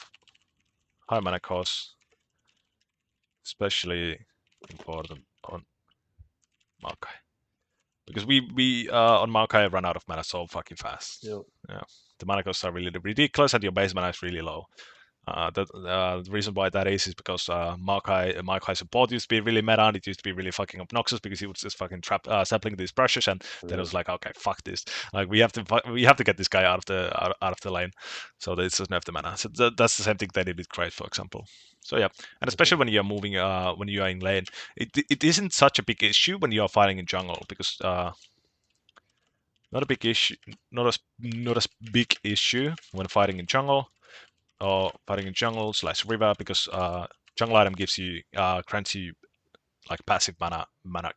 high mana costs, especially important on maokai. Because we on Maokai run out of mana so fucking fast. Yep. Yeah, the mana costs are really ridiculous, and your base mana is really low. The reason why that is because Maokai support used to be really meta, and it used to be really fucking obnoxious because he was just fucking trap sapling these brushes, and then it Yeah. was like, okay, fuck this, like we have to get this guy out of the lane, so that it doesn't have the mana. So that's the same thing they did with Crate, for example. So yeah, and Okay. especially when you're moving, when you are in lane, it isn't such a big issue when you are fighting in jungle because not a big issue, not a big issue when fighting in jungle or fighting in jungle slash river because jungle item gives you grants you like passive mana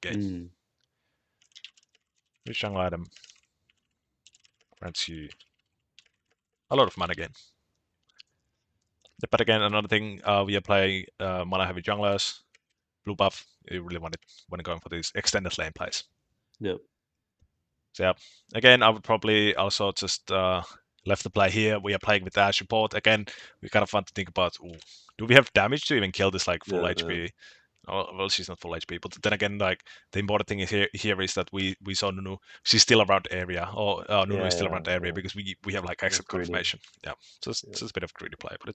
gain. Mm. This jungle item grants you a lot of mana gain. But again, another thing, we are playing mana heavy junglers, blue buff. You really want it when going for these extended lane plays. Yep. So yeah, again, I would probably also just left the play here. We are playing with the Ash support again. We kind of want to think about, ooh, do we have damage to even kill this like full Yeah. Yeah. HP? Oh, well, she's not full HP, but then again, like the important thing is here is that we saw Nunu. She's still around the area, or Nunu is Yeah. still Yeah. around the area Yeah. because we have like That's exit greedy. confirmation. Yeah, so Yeah. it's a bit of greedy play, but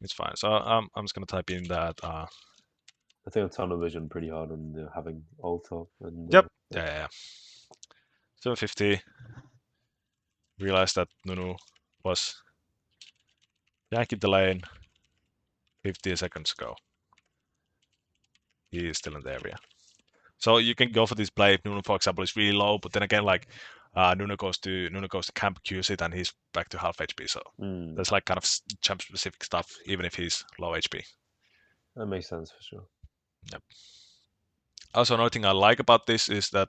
it's fine. So I'm just gonna type in that. I think on tunnel vision pretty hard on having ult up and Yep. yeah. Yeah, yeah, yeah. 750. Realized that Nunu was yanking the lane 15 seconds ago. He is still in the area. So you can go for this play if Nuno, for example, is really low, but then again, like Nuno goes to camp, Qs it, and he's back to half HP. So Mm, there's like kind of champ specific stuff, even if he's low HP. that makes sense for sure. Yep. Also, another thing I like about this is that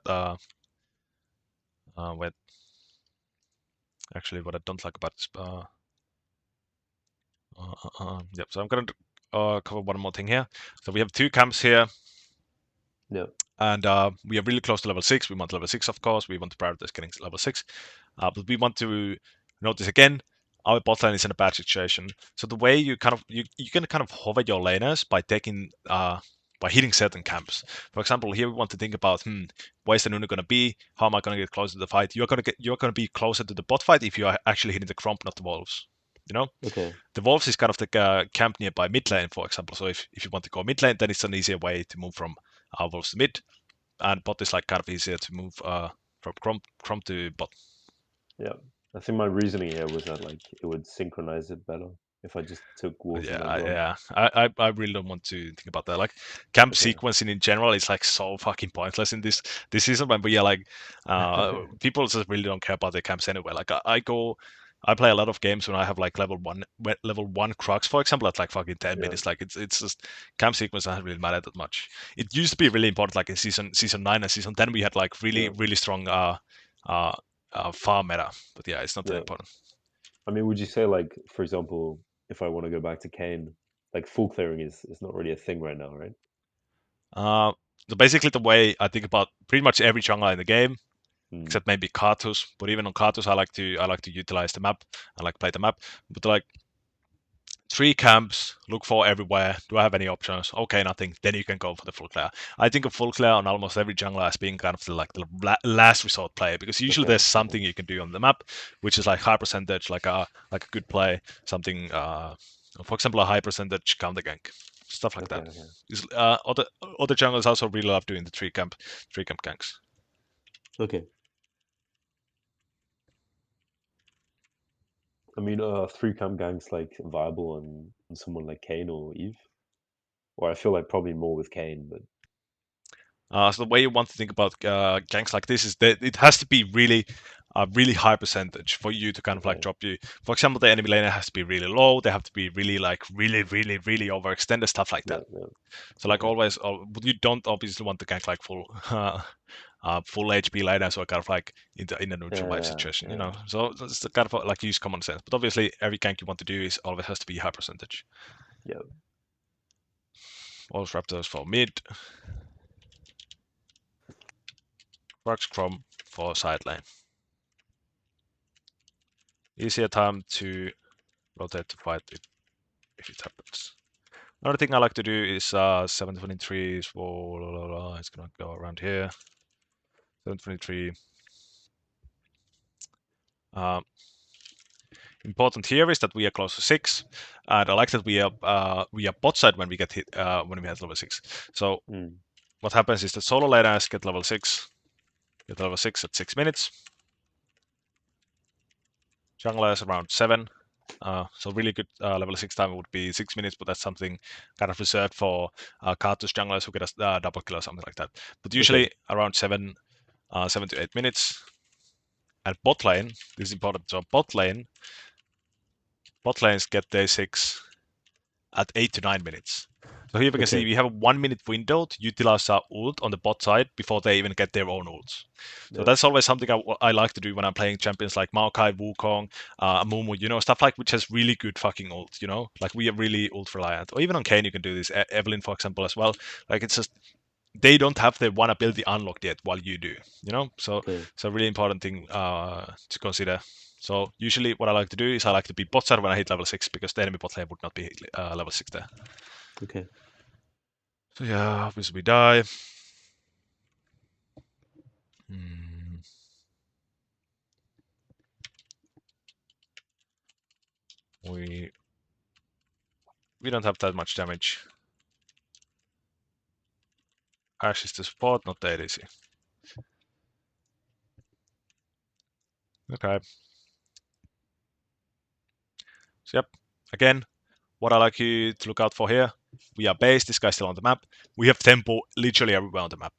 wait, actually, what I don't like about this, yep. So I'm gonna cover one more thing here. So we have two camps here. Yeah. And we are really close to level 6. We want level 6, of course. We want to prioritize getting level 6. But we want to notice again, our bot lane is in a bad situation. So the way you kind of you can kind of hover your laners by taking by hitting certain camps. For example, here we want to think about where's the Nunu gonna be? How am I gonna get closer to the fight? You're gonna be closer to the bot fight if you are actually hitting the Crump, not the Wolves. You know? Okay. The Wolves is kind of the camp nearby mid lane, for example. So if you want to go mid lane, then it's an easier way to move from Wolves to mid, and bot is like kind of easier to move from Chrome to bot. Yeah. I think my reasoning here was that like it would synchronize it better if I just took wolves and then run. Yeah, I really don't want to think about that. Like camp Okay. sequencing in general is like so fucking pointless in this season when we are like people just really don't care about their camps anyway. Like I play a lot of games when I have like level one Crux, for example, at like fucking 10 Yeah. minutes. Like it's just camp sequence doesn't really matter that much. It used to be really important, like in season 9 and season 10 we had like Yeah. really strong uh farm meta. But yeah, it's not that Yeah. important. I mean, would you say like, for example, if I want to go back to Kane, like full clearing is not really a thing right now, right? Uh, so basically, the way I think about pretty much every jungler in the game, Mm, except maybe Karthus. But even on Karthus, I like to utilize the map. I like play the map. But like three camps, look for everywhere. Do I have any options? Okay, nothing. Then you can go for the full clear. I think of full clear on almost every jungler as being kind of the last resort play because usually okay. there's something you can do on the map, which is like high percentage, like a good play, something. For example, a high percentage counter gank, stuff like Okay. that. Okay. Other junglers also really love doing the three camp ganks. Okay. I mean, three cam gangs like viable on someone like Kane or Eve, or I feel like probably more with Kane, but So the way you want to think about ganks like this is that it has to be really a really high percentage for you to kind of like okay. drop you. For example, the enemy laner has to be really low. They have to be really like really overextended, stuff like Yeah. that. Yeah. So like Okay. always, but you don't obviously want to gank like full HP laner, so kind of like in a neutral wave Yeah. situation, you Yeah. know. So it's the kind of like use common sense. But obviously, every gank you want to do is always has to be high percentage. Yeah. All Raptors for mid, Rocks Chrome for side lane. Easier time to rotate to fight it if it happens. Another thing I like to do is 723 is it's gonna go around here. 723. Um, Important here is that we are close to 6, and I like that we are bot side when we get hit when we hit level 6. So Mm, what happens is that solo laners get level 6 at 6 minutes. Junglers around 7. So really good level 6 time would be 6 minutes, but that's something kind of reserved for Karthus junglers who get a double kill or something like that. But okay. usually around 7 to 8 minutes. And bot lane, this is important. So bot lanes get day 6 at 8 to 9 minutes. So here we can see Okay. we have a 1 minute window to utilize our ult on the bot side before they even get their own ults. So Yeah. that's always something I like to do when I'm playing champions like Maokai, Wukong, Amumu, stuff like which has really good fucking ult, Like we are really ult reliant. Or even on Kane you can do this, Evelyn for example as well. Like it's just they don't have their one ability unlocked yet while you do. So Okay. it's a really important thing to consider. So usually what I like to do is I like to be bot side when I hit level 6 because the enemy bot lane would not be level 6 there. Okay. So yeah, obviously we die. Mm, we we don't have that much damage. Ash is the support, not the ADC. Okay. So yep. Again, what I like you to look out for here. We are base. This guy's still on the map. We have tempo literally everywhere on the map.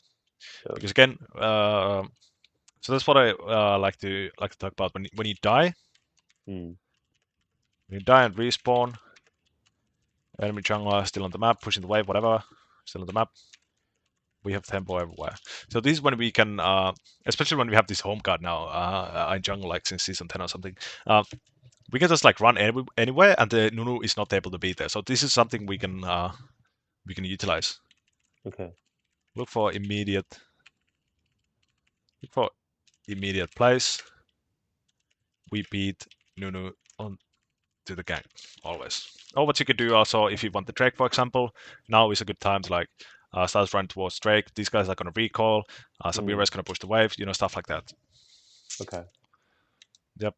Yeah. Because again, so that's what I like to talk about when you die. Mm. When you die and respawn, enemy jungler still on the map, pushing the wave, whatever, still on the map. We have tempo everywhere. So this is when we can, especially when we have this home guard now in jungle, like since season 10 or something. We can just like run anywhere, and the Nunu is not able to be there. So this is something we can utilize. Okay. Look for immediate, look for immediate place. We beat Nunu on to the gang always. Or what you could do also if you want the Drake, for example, now is a good time to like start running towards Drake. These guys are gonna recall. Samira Mm. is gonna push the wave. Stuff like that. Okay. Yep.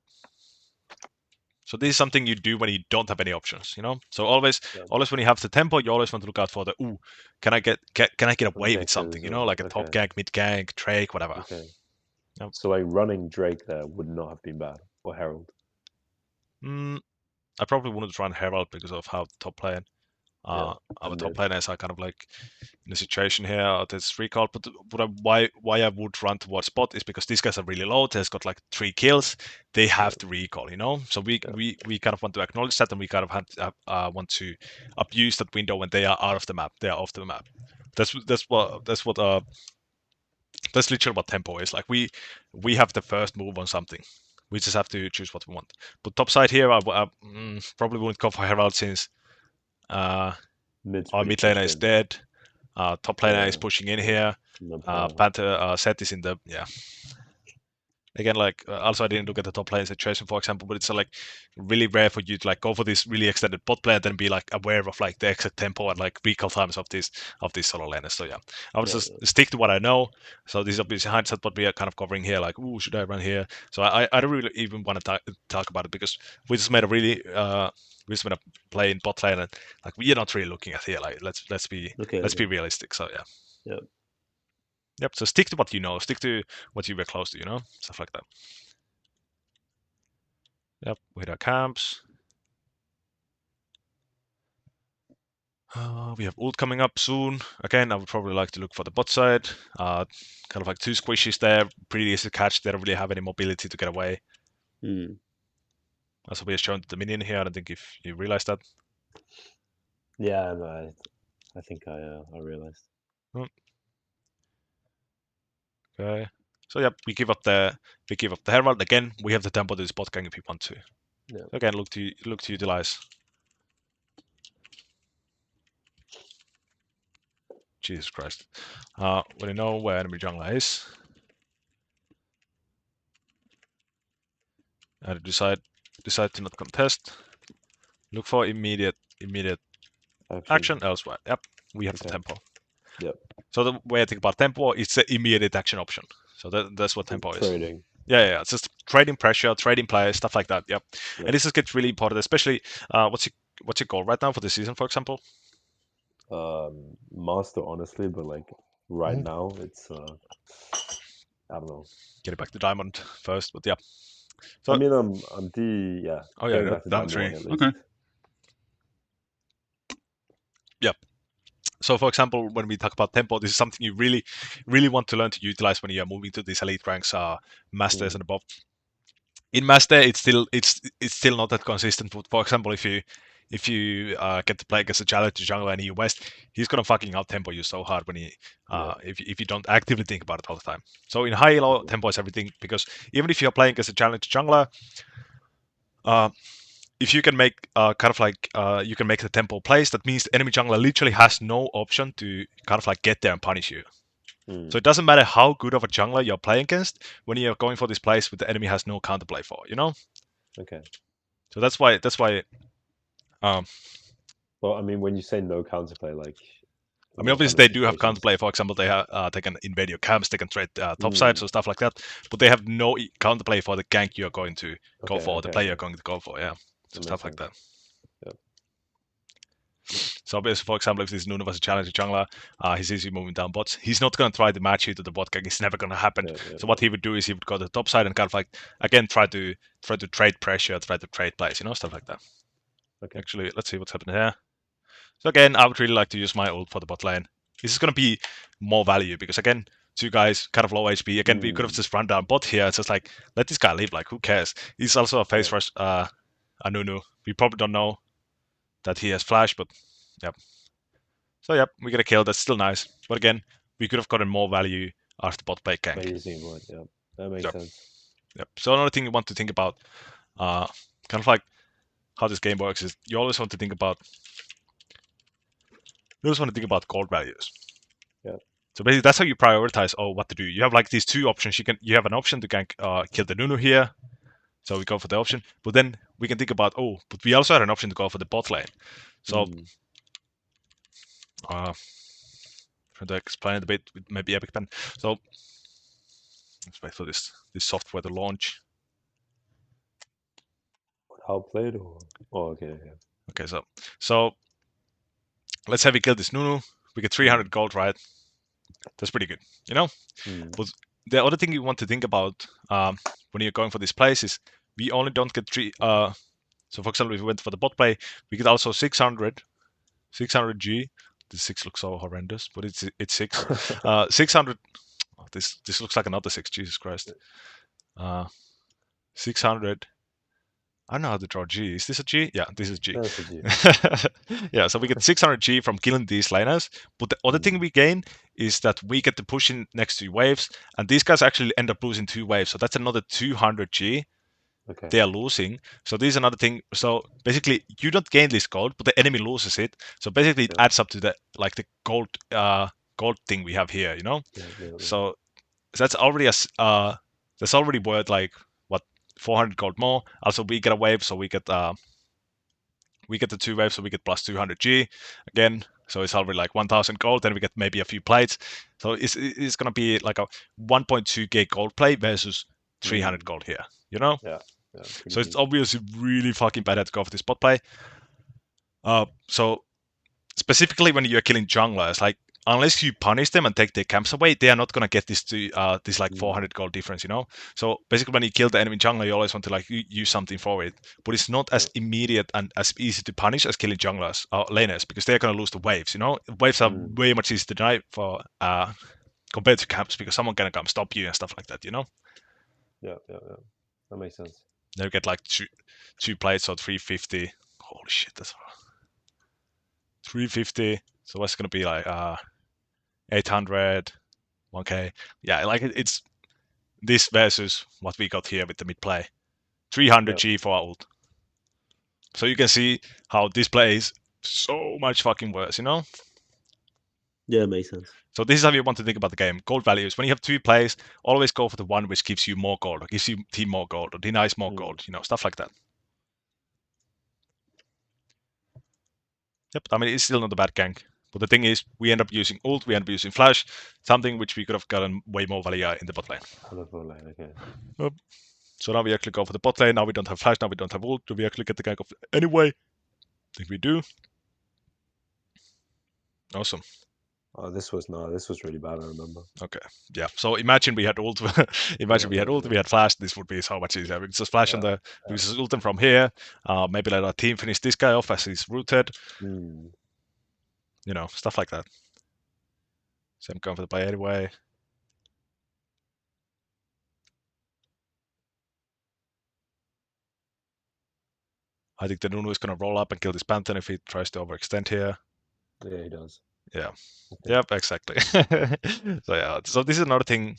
So this is something you do when you don't have any options. So always, Yeah. always when you have the tempo, you always want to look out for the can I get away with something? Objectives or Like a top okay. gank, mid gank, Drake, whatever. Okay. Yep. So like running Drake there would not have been bad, or Herald. Mm, I probably wouldn't run Herald because of how top playing. Yeah. Our And top mid. laners are kind of like in a situation here. There's recall, but why I would run towards bot is because these guys are really low. They've got like 3 kills. They Yeah. have to recall. So we Yeah. we we kind of want to acknowledge that, and we kind of want to abuse that window when they are out of the map. They are off the map. That's literally what tempo is. Like we have the first move on something. We just have to choose what we want. But top side here, I probably wouldn't go for Herald since uh, Mid's our pretty mid laner pushed is in. dead. Top laner is Yeah. pushing in Yeah. here. No power. Panther set is in the Again, like also I didn't look at the top lane situation, for example, but it's like really rare for you to like go for this really extended bot play and then be like aware of like the exact tempo and like recall times of these solo laners. So yeah, I would Yeah. just Yeah. stick to what I know. So this is obviously hindsight, what we are kind of covering here. Like, should I run here? So I don't really even want to talk about it because we just made a really we just made a play in bot lane and like we are not really looking at here. Like Okay. let's be Okay. realistic. So yeah. Yeah. Yep. So stick to what you know. Stick to what you were close to. Stuff like that. Yep. We hit our camps. We have ult coming up soon. Again, I would probably like to look for the bot side. Kind of like 2 squishies there. Pretty easy to catch. They don't really have any mobility to get away. Mm. Also, we are shown the minion here. I don't think if you realize that. Yeah. No, I think I realized. Mm, okay. So yeah, we give up the herald again. We have the tempo to the spot gang if we want to. Yeah. So again, look to utilize. Jesus Christ. When you know where enemy jungler is, and decide to not contest. Look for immediate Action. action elsewhere. Yep, we have the Okay. tempo. Yep. So the way I think about tempo, it's the immediate action option. So that's what tempo is. Trading. Yeah. It's just trading pressure, trading players, stuff like that. Yep. And Yep. this gets really important, especially what's your goal right now for the season, for example? Master, honestly, but like right Mhm. now, it's I don't know. Getting back to diamond first, but yeah. I So mean, I'm yeah, oh yeah, getting back to down Diamond three. 1 at Okay. least. Yep. So for example, when we talk about tempo, this is something you really want to learn to utilize when you are moving to these elite ranks, masters Mm. and above. In master it's still not that consistent. For example, if you get to play against a challenger jungler in EU West, he's gonna fucking out tempo you so hard when he Yeah. if you don't actively think about it all the time. So in high low Okay. tempo is everything because even if you're playing against a challenger jungler, uh, if you can make kind of like you can make the tempo plays, that means the enemy jungler literally has no option to kind of like get there and punish you. So Mm. it doesn't matter how good of a jungler you're playing against when you're going for this plays, with the enemy has no counterplay for. Okay. So that's why um, Well, I mean, when you say no counterplay, like I mean what kind obviously of they do have situations? counterplay. For example, they can invade your camps, they can trade top sides Mm. or stuff like that, but they have no counterplay for the gank you're going to go Okay. for, or the Okay. player you're Okay. going to go for. Yeah, so That makes stuff like sense. that. Yeah. So obviously, for example, if this Nunu was a challenger jungler, he sees you moving down bots. He's not going to try to match you to the bot gang. It's never going to happen. Yeah. Yeah. So Yeah. what he would do is he would go to the top side and kind of like again try to trade pressure, try to trade plays, stuff like that. Okay. Actually, let's see what's happening here. So again, I would really like to use my ult for the bot lane. This is going to be more value because again, two guys kind of low HP. Again, we could have Mm, just run down bot here. It's just like let this guy live. Like who cares? He's also a yeah, face rush. Anunu. We probably don't know that he has flash, but yep. So yep, we get a kill. That's still nice. But again, we could have gotten more value after bot play by gank. using what? Yeah, that makes Yep. sense. Yep. So another thing you want to think about, uh, kind of like how this game works is you always want to think about gold values. Yeah. So basically, that's how you prioritize. Oh, what to do? You have like these two options. You have an option to gank, kill the Nunu here. So we go for the option, but then we can think about but we also had an option to go for the bot lane. So Mm, trying to explain it a bit with maybe Epic Pen. So let's wait for this software to launch. how played or? Oh, okay, okay. Okay, so let's have we kill this Nunu. We get 300 Mm, gold, right? That's pretty good, you know. mm, But the other thing you want to think about when you're going for this place is we only don't get three. So for example, if we went for the bot play, we get also 600 G. This 6 looks so horrendous, but it's 6. 600. Oh, this looks like another 6. Jesus Christ. 600. I don't know how to draw G. Is this a G? Yeah, this is G. that's a G. Yeah, so we get 600 G from killing these liners. But the other thing Mm, we gain is that we get to push in next to waves, and these guys actually end up losing 2 waves. So that's another 200 G okay. they are losing. So this is another thing. So basically, you don't gain this gold, but the enemy loses it. So basically, it Yeah, adds up to the gold thing we have here. yeah, yeah, yeah. So that's already that's already worth like what 400 gold more. Also, we get a wave, so we get the 2 waves, so we get plus 200 G again. So it's already like 1,000 gold. Then we get maybe a few plates. So it's gonna be like a 1.2k gold plate versus 300 Mm, gold here. You know. yeah, yeah, pretty So it's good. obviously really fucking bad to go for this spot play. So specifically when you're killing junglers, like unless you punish them and take their camps away, they are not gonna get this like Mm, 400 gold difference. So basically, when you kill the enemy jungler, you always want to like use something for it, but it's not yeah. as immediate and as easy to punish as killing junglers or laners because they're gonna lose the waves. Waves are Mm, way much easier to deny for compared to camps because someone gonna come stop you and stuff like that. yeah, yeah, yeah. That makes sense. They get like two plates or 350. Holy shit, that's 350. So what's gonna be like 800, 1k. Yeah, like it's this versus what we got here with the mid play. 300 Yeah, G for ult. So you can see how this play is so much fucking worse. yeah, makes sense. So this is how you want to think about the game. Gold values. When you have 2 plays, always go for the one which gives you more gold, or gives you team more gold, or denies more Mm, gold. Stuff like that. Yep. I mean, it's still not a bad gank. But the thing is, we end up using ult, we end up using flash, something which we could have gotten way more value in the bot lane. out of line. Okay. Yep. So now we actually go for the bot lane. Now we don't have flash. Now we don't have ult. Do we actually get the gank of anyway? I think we do. Awesome. Oh, this was really bad. I remember. Okay. Yeah. So imagine we had ult. Yeah, Imagine we had ult. We literally. had flash. This would be so much easier. We just flash on Yeah, we yeah. just ult them from here. Maybe let our team finish this guy off as he's rooted. Mm, Stuff like that. So I'm going for the play anyway. I think the Nunu is going to roll up and kill this Panther if he tries to overextend here. yeah, he does. Yeah. I think. Yep. Exactly. So yeah. So this is another thing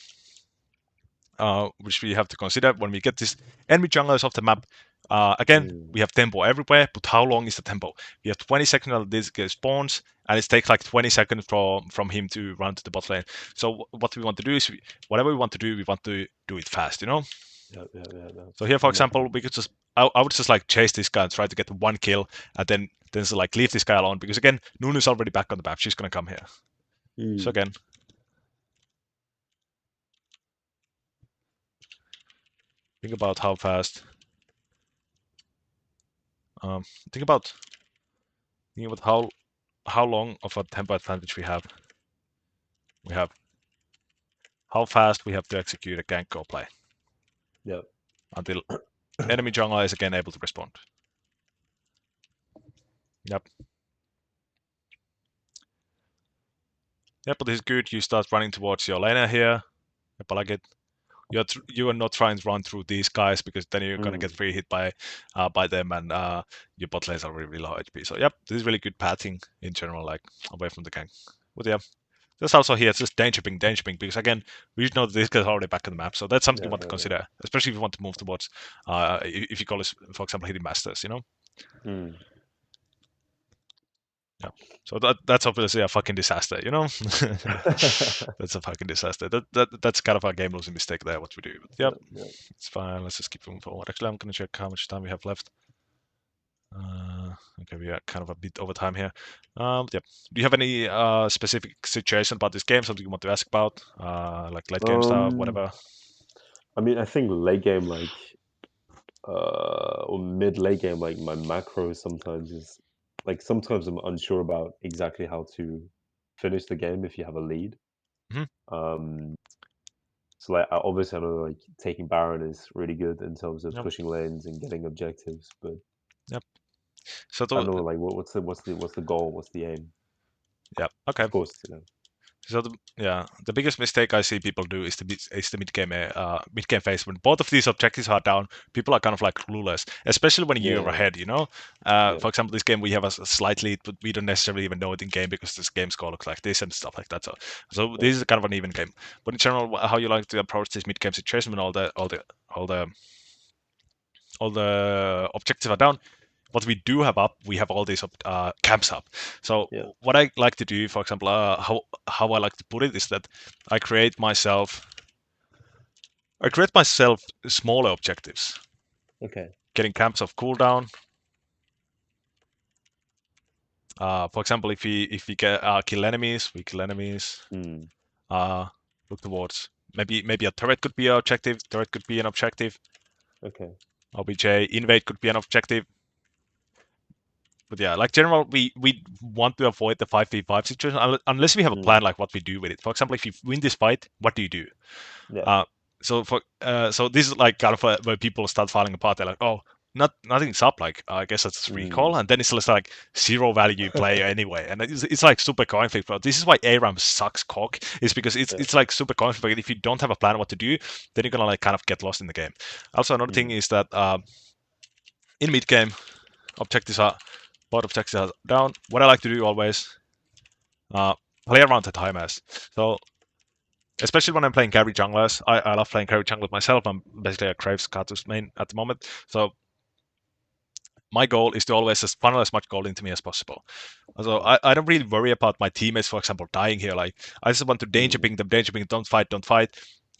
which we have to consider when we get this enemy junglers off the map. Again, Mm, we have tempo everywhere, but how long is the tempo? We have 20 seconds until this guy spawns, and it takes like 20 seconds from him to run to the bot lane. So what we want to do is, whatever we want to do, we want to do it fast. yeah, yeah, yeah, yeah. So here, for That makes example, sense. we could I would just like chase this guy and try to get one kill, and then just like leave this guy alone because again, Nunu's already back on the map. She's gonna come here. So Mm, again, think about how fast. Um, think about think about how long of a tempo advantage we have. We have how fast we have to execute a gank go play yeah. until enemy jungler is again able to respond. Yep. Yeah, but this is good. You start running towards your laner here. Yep, I like it. You are not trying to run through these guys because then you're gonna get Mm, free hit by them, and your bot lanes are really, really low HP. So yep, this is really good pathing in general, like away from the gang. But yeah, there's also here it's just danger ping, because again we know that this guy's already back in the map, so that's something you yeah, want to yeah, consider, especially if you want to move towards if you call this, for example, hitting masters, you know. yeah. Mm. Yeah. So that's obviously a fucking disaster, you know. That's a fucking disaster. That's kind of a game losing mistake there. What we do, but Yeah, yep, yeah. it's fine. Let's just keep moving forward. Actually, I'm gonna check how much time we have left. Okay, we are kind of a bit over time here. Yep. Do you have any specific situation about this game? Something you want to ask about? Like late game stuff, Um, whatever. I mean, I think late game, or mid late game, like my macro sometimes is like sometimes I'm unsure about exactly how to finish the game if you have a lead. Hmm. Um, so like obviously I know like taking Baron is really good in terms of Yep. pushing lanes and getting objectives, but Yep. So I don't know like what's the goal, what's the aim? yeah. Okay. Of course, you know. So the biggest mistake I see people do is the mid game phase when both of these objectives are down. People are kind of like clueless, especially when you're Yeah, ahead. You know, yeah, for example, this game we have a slight lead, but we don't necessarily even know it in game because this game score looks like this and stuff like that. So yeah, this is kind of an even game. But in general, how you like to approach this mid game situation when all the objectives are down, what we do have up, we have all these camps up. So yeah. what I like to do, for example, how I like to put it is that I create myself I create myself smaller objectives, Okay. getting camps of cooldown. For example, if we get kill enemies, we kill enemies. Mm, Uh, look towards maybe a turret could be an objective. Turret could be an objective. okay. OBJ invade could be an objective. But yeah, like general, we want to avoid the 5v5 situation unless we have a plan Mm, like what we do with it. For example, if you win this fight, what do you do? yeah. Uh, so this is like kind of where people start falling apart. They're like, oh, nothing's up. Like I guess that's recall, Mm. and then it's just like zero value player anyway, and it's like super coin flip. But this is why ARAM sucks cock. Is because it's Yeah. it's like super coin flip. If you don't have a plan what to do, then you're gonna like kind of get lost in the game. Also, another thing Mm, is that in mid game, objectives are both objectives are down. What I like to do always, uh, play around the timers. So especially when I'm playing carry junglers. I love playing carry jungler myself. I'm basically a Graves Katus main at the moment. So my goal is to always just funnel as much gold into me as possible. So okay. I don't really worry about my teammates, for example, dying here. Like I just want to Mm, danger ping, don't fight, don't fight.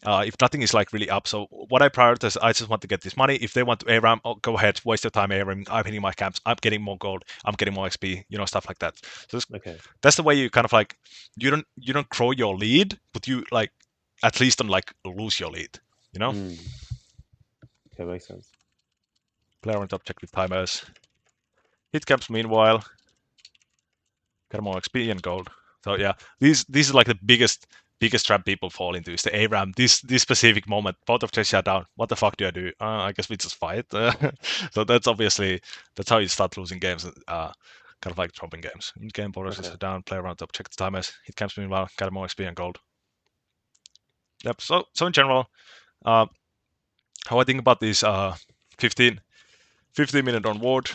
If nothing is like really up, so what I prioritize, I just want to get this money. If they want to ARAM, oh, go ahead, waste your time ARAM. I'm hitting my camps. I'm getting more gold. I'm getting more XP. You know, stuff like that. So okay. that's the way you kind of like you don't grow your lead, but you like at least don't like lose your lead. You know, Mm, okay, makes sense. player on objective timers. Hit camps meanwhile. Get more XP and gold. So yeah, these is like the biggest trap people fall into is the ARAM. This specific moment, both of Chess shut down. What the fuck do I do? I guess we just fight. So that's obviously that's how you start losing games. Kind of like dropping games. In game borders is Okay. down. Play around top. Check the timers. Hit camps meanwhile. Get more XP and gold. Yep. So in general, uh, how I think about this 15 15 minute onward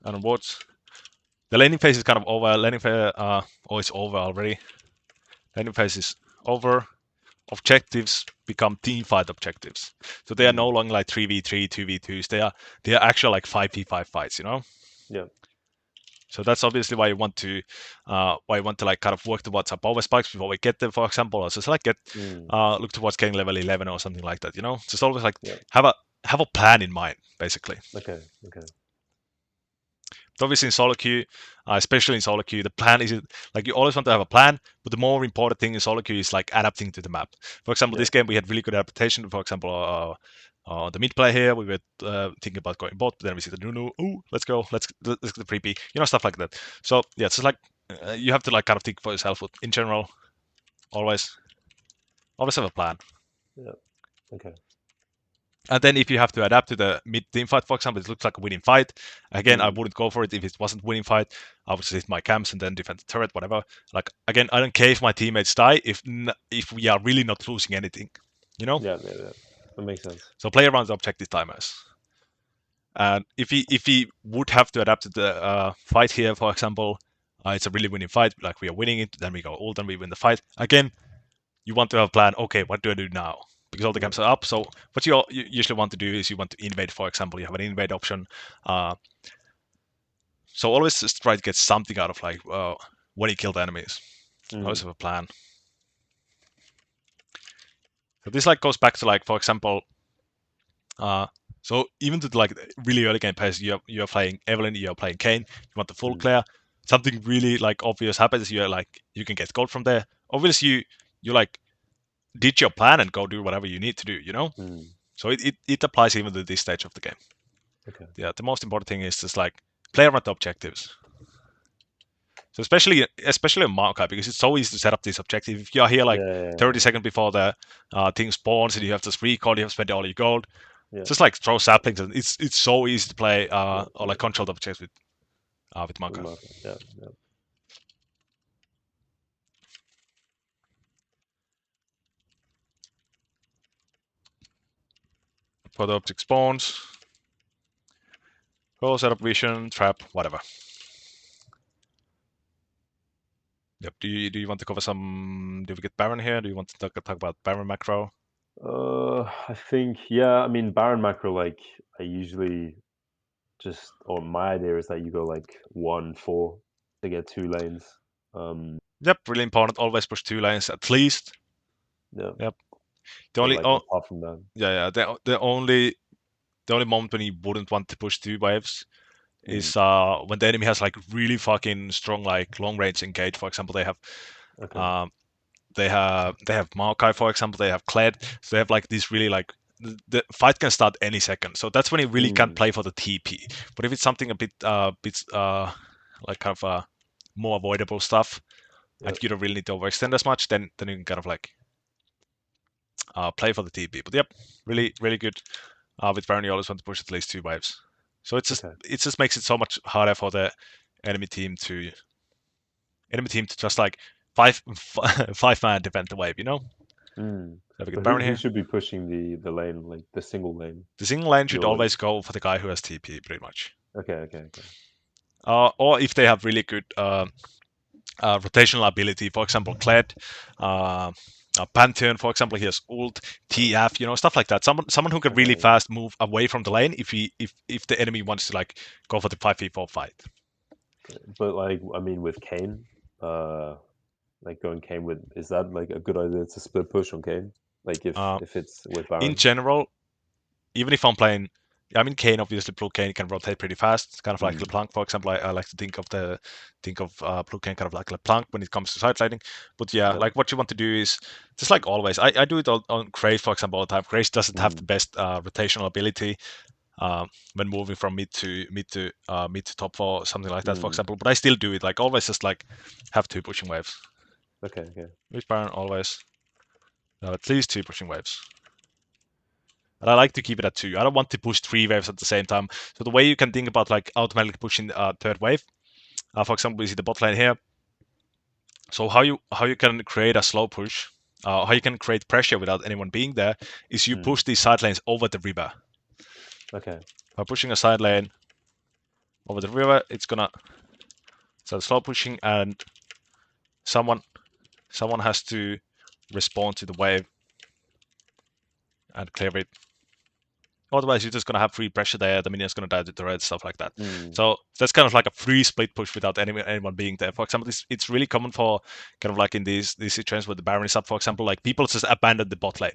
and onwards. The laning phase is kind of over. Laning phase, it's over already. Laning phase is over. Objectives become team fight objectives. So they are no Mm, longer like 3v3, 2v2s. They are actually like 5v5 fights, you know? yeah. So that's obviously why you want to like kind of work towards our power spikes before we get them, for example. Or just like Mm, look towards getting level 11 or something like that, you know? Just always like yeah. have a plan in mind, basically. Okay. Okay. But obviously in solo queue, especially in solo queue, the plan is like you always want to have a plan, but the more important thing in solo queue is like adapting to the map. For example, Yeah. this game we had really good adaptation. For example, the mid play here, we were thinking about going bot, but then we see the Nunu. Ooh, let's get the pre-P, you know, stuff like that. So yeah, it's just like you have to like kind of think for yourself. But in general, always have a plan. Yeah. Okay. And then if you have to adapt to the mid team fight, for example, it looks like a winning fight. Again, I Mm. wouldn't go for it if it wasn't winning fight. I would sit my camps and then defend the turret, whatever. Like again, I don't care if my teammates die if we are really not losing anything, you know. Yeah, yeah, yeah. That makes sense. So play around the objective timers. And if he would have to adapt to the fight here, for example, it's a really winning fight. Like we are winning it, then we go ult, then we win the fight. Again, you want to have a plan. Okay, what do I do now? Because all the Yeah. camps are up. So what you usually want to do is you want to invade. For example, you have an invade option. Uh, so always just try to get something out of like when you kill the enemies. Always Mm. have a plan. So this like goes back to like for example. Uh, so even to like really early game pass, you're playing Evelyn, you're playing Kane. You want the full Mm. clear. Something really like obvious happens. You're like you can get gold from there. Obviously, you like did your plan and go do whatever you need to do. You know. Mm. So it applies even to this stage of the game. Okay. Yeah, the most important thing is just like play around the objectives. So especially in maokai because it's so easy to set up this objective. If you are here like Yeah, yeah, 30 seconds before the thing spawns and you have to recall, you have to spend all your gold. yeah, Just like throw saplings and it's so easy to play yeah, or yeah. like control the objectives with With maokai. Marco. Yeah, yeah. For the object spawns, go set up vision, trap, whatever. Yep. Do you want to cover some? Do we get Baron here? Do you want to talk about Baron macro? I think yeah. I mean, Baron macro. Like, I usually just, or my idea is that you go like 1-4 to get 2 lanes. Um, Yep. Really important. Always push 2 lanes at least. yeah. Yep. The But only like oh apart from that, yeah, the only moment when you wouldn't want to push 2 waves mm, is when the enemy has like really fucking strong like long range engage. For example, okay. um they have Maokai, for example, they have Kled, so they have like this really like the fight can start any second. So that's when you really can't Mm, play for the TP. But if it's something a bit like kind of more avoidable stuff yeah. and you don't really need to overextend as much, then you can kind of like play for the TP. But yep, really really good. With Baron, you always want to push at least 2 waves. So Okay. it just makes it so much harder for the enemy team to just like five 5 man defend the wave. Mm. So we get But Baron who here. should be pushing the lane, like the single lane? The single lane should Your lane. always go for the guy who has TP, pretty much. Okay, okay, okay. Or if they have really good rotational ability, for example, Kled, uh, Pantheon, for example, he has ult, TF, stuff like that. Someone who can Okay, really yeah. fast move away from the lane if the enemy wants to like go for the 5v4 fight. Okay. But like, I mean, with Kane, uh, like going Kane with, is that like a good idea to split push on Kane? Like Uh, if it's with in Baron? general, even if I'm playing, I mean, Kane obviously Blue Kane can rotate pretty fast, kind of like Mm. LeBlanc, for example. I like to think of Blue Kane kind of like LeBlanc when it comes to side sliding. But yeah, Yeah. like what you want to do is just like always. I do it on Grace, for example, all the time. Grace doesn't have the Mm. best rotational ability when moving from mid to top four, something like that, for Mm. example. But I still do it. Like always, just like have 2 pushing waves. Okay, okay. With Baron, always have at least 2 pushing waves. And I like to keep it at 2. I don't want to push 3 waves at the same time. So the way you can think about like automatically pushing third wave, for example, you see the bot lane here. So how you can create a slow push, how you can create pressure without anyone being there, is you Mm. push these side lanes over the river. Okay. By pushing a side lane over the river, it's gonna start slow pushing, and someone someone has to respond to the wave and clear it. Otherwise, you're just gonna have free pressure there. The minion's gonna die to the red, stuff like that. Mm. So that's kind of like a free split push without anyone being there. For example, it's really common for kind of like in these situations where the Baron is up. For example, like people just abandon the bot lane,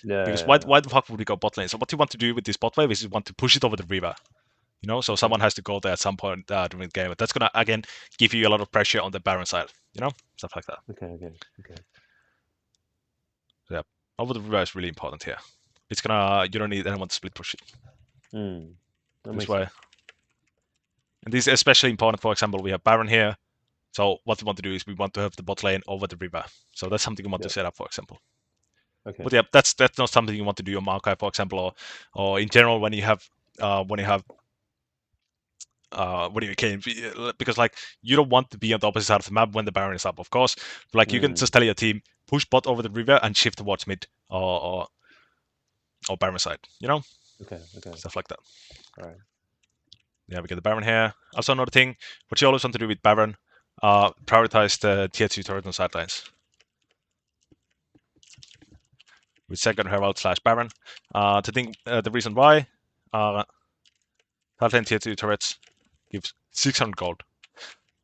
Yeah, because yeah, why yeah. why the fuck would we go bot lane? So what you want to do with this bot wave is you want to push it over the river. So Okay. someone has to go there at some point during the game. But that's gonna again give you a lot of pressure on the Baron side. Stuff like that. Okay, okay, okay. So, yeah, over the river is really important here. You don't need anyone to split push it Mm. That this makes way. sense. And this is especially important. For example, we have Baron here. So what we want to do is we want to have the bot lane over the river. So that's something we want to Yeah. set up, for example. Okay. But yeah, that's not something you want to do on maokai, for example, or in general when you have what do you can because like you don't want to be on the opposite side of the map when the Baron is up, of course. But, like you can Mm. just tell your team push bot over the river and shift towards mid or Baron side, Okay. Okay. stuff like that. All right. Yeah, we get the Baron here. Also, another thing, what you always want to do with Baron, prioritize the tier 2 turret on sidelines with second Herald slash Baron. The reason why, top lane tier 2 turrets gives 600 gold.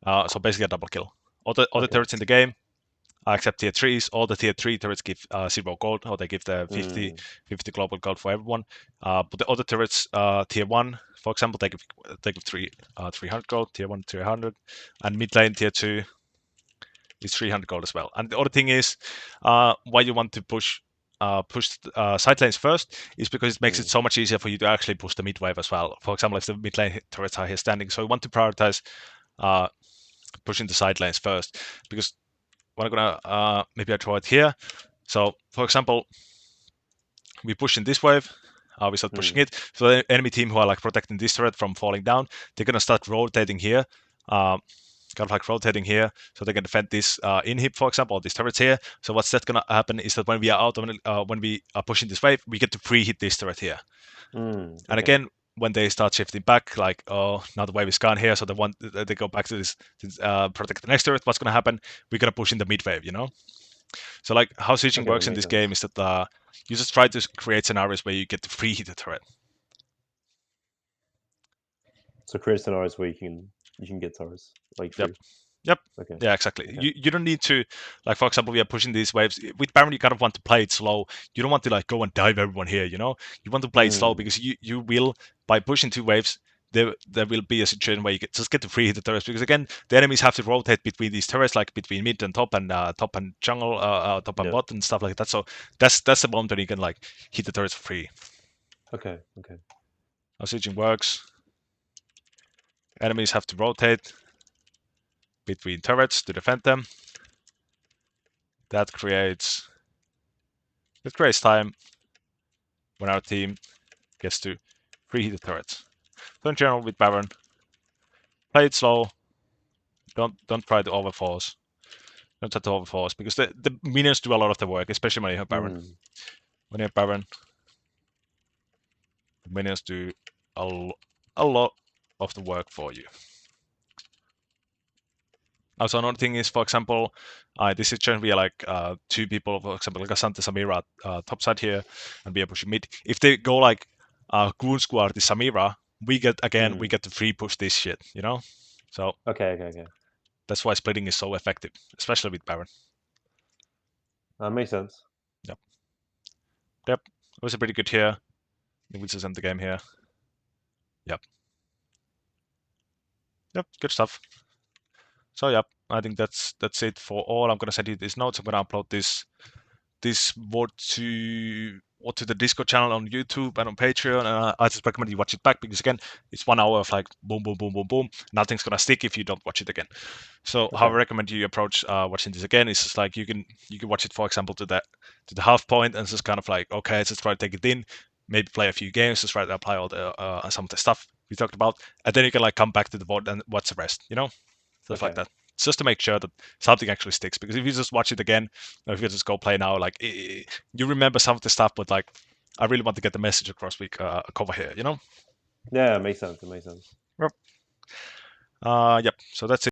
So basically a double kill. All the Okay. turrets in the game, except tier 3s, all the tier 3 turrets give 0 gold, or they give the Mm. 50 global gold for everyone. But the other turrets, tier 1, for example, they give 300 gold, tier 1, 300. And mid lane, tier 2, is 300 gold as well. And the other thing is, why you want to push side lanes first is because it makes it Mm. so much easier for you to actually push the mid wave as well. For example, if the mid lane turrets are here standing, so you want to prioritize uh, pushing the side lanes first, because what I'm gonna maybe I draw it here. So for example, we push in this wave. We start pushing Mm. it. So the enemy team who are like protecting this turret from falling down, they're gonna start rotating here. Kind of like rotating here, so they can defend this inhib, for example, or these turrets here. So what's that gonna happen is that when we are out, when we are pushing this wave, we get to pre-hit this turret here. Mm. And Okay. again, when they start shifting back, like, oh, now the wave is gone here, so they go back to this protect the next turret. What's gonna happen? We're gonna push in the mid wave. So like how sieging Okay. That works in makes this game sense. is that you just try to create scenarios where you get to free hit the turret. So create scenarios where you can get towers like Yep. free. Yep. Okay. Yeah, exactly. Okay. You don't need to, like, for example, we are pushing these waves with Baron. You kind of want to play it slow. You don't want to like go and dive everyone here. You want to play it slow Mm. because you will, by pushing two waves, there will be a situation where you just get to free hit the turrets, because again the enemies have to rotate between these turrets, like between mid and top and jungle, top and Yeah. bot and stuff like that. So that's the moment when you can like hit the turrets for free. Okay. Okay. How sieging works: enemies have to rotate between turrets to defend them. That creates time when our team gets to preheat the turrets. So in general, with Baron, play it slow. Don't try to overforce. Don't try to overforce, because the minions do a lot of the work, especially when you have Baron. Mm. When you have Baron, the minions do a lot of the work for you. Also, another thing is, for example, this is just we are like two people, for example, like Asante Samira top side here, and we are pushing mid. If they go like Goon Squad, the Samira, we Mm. get to free push this shit. So Okay. Okay. Okay. that's why splitting is so effective, especially with Baron. That makes sense. Yep, yep. It was a pretty good here. I think we just end the game here. Yep, yep. Good stuff. So yep, I think that's it for all. I'm gonna send you these notes. I'm gonna upload this word to the Discord channel on YouTube and on Patreon. And I just recommend you watch it back, because again, it's 1 hour of like boom, boom, boom, boom, boom. Nothing's gonna stick if you don't watch it again. So how I Okay. recommend you approach watching this again is just like you can watch it, for example, to the half point, and just kind of like, okay, let's just try to take it in, maybe play a few games, just try to apply all the some of the stuff we talked about, and then you can like come back to the board and watch the rest. Stuff like Okay. that. It's just to make sure that something actually sticks. Because if you just watch it again, or if you just go play now, like you remember some of the stuff, but like I really want to get the message across. We cover here. Yeah. It makes sense. It makes sense. Yep. Yep. So that's it.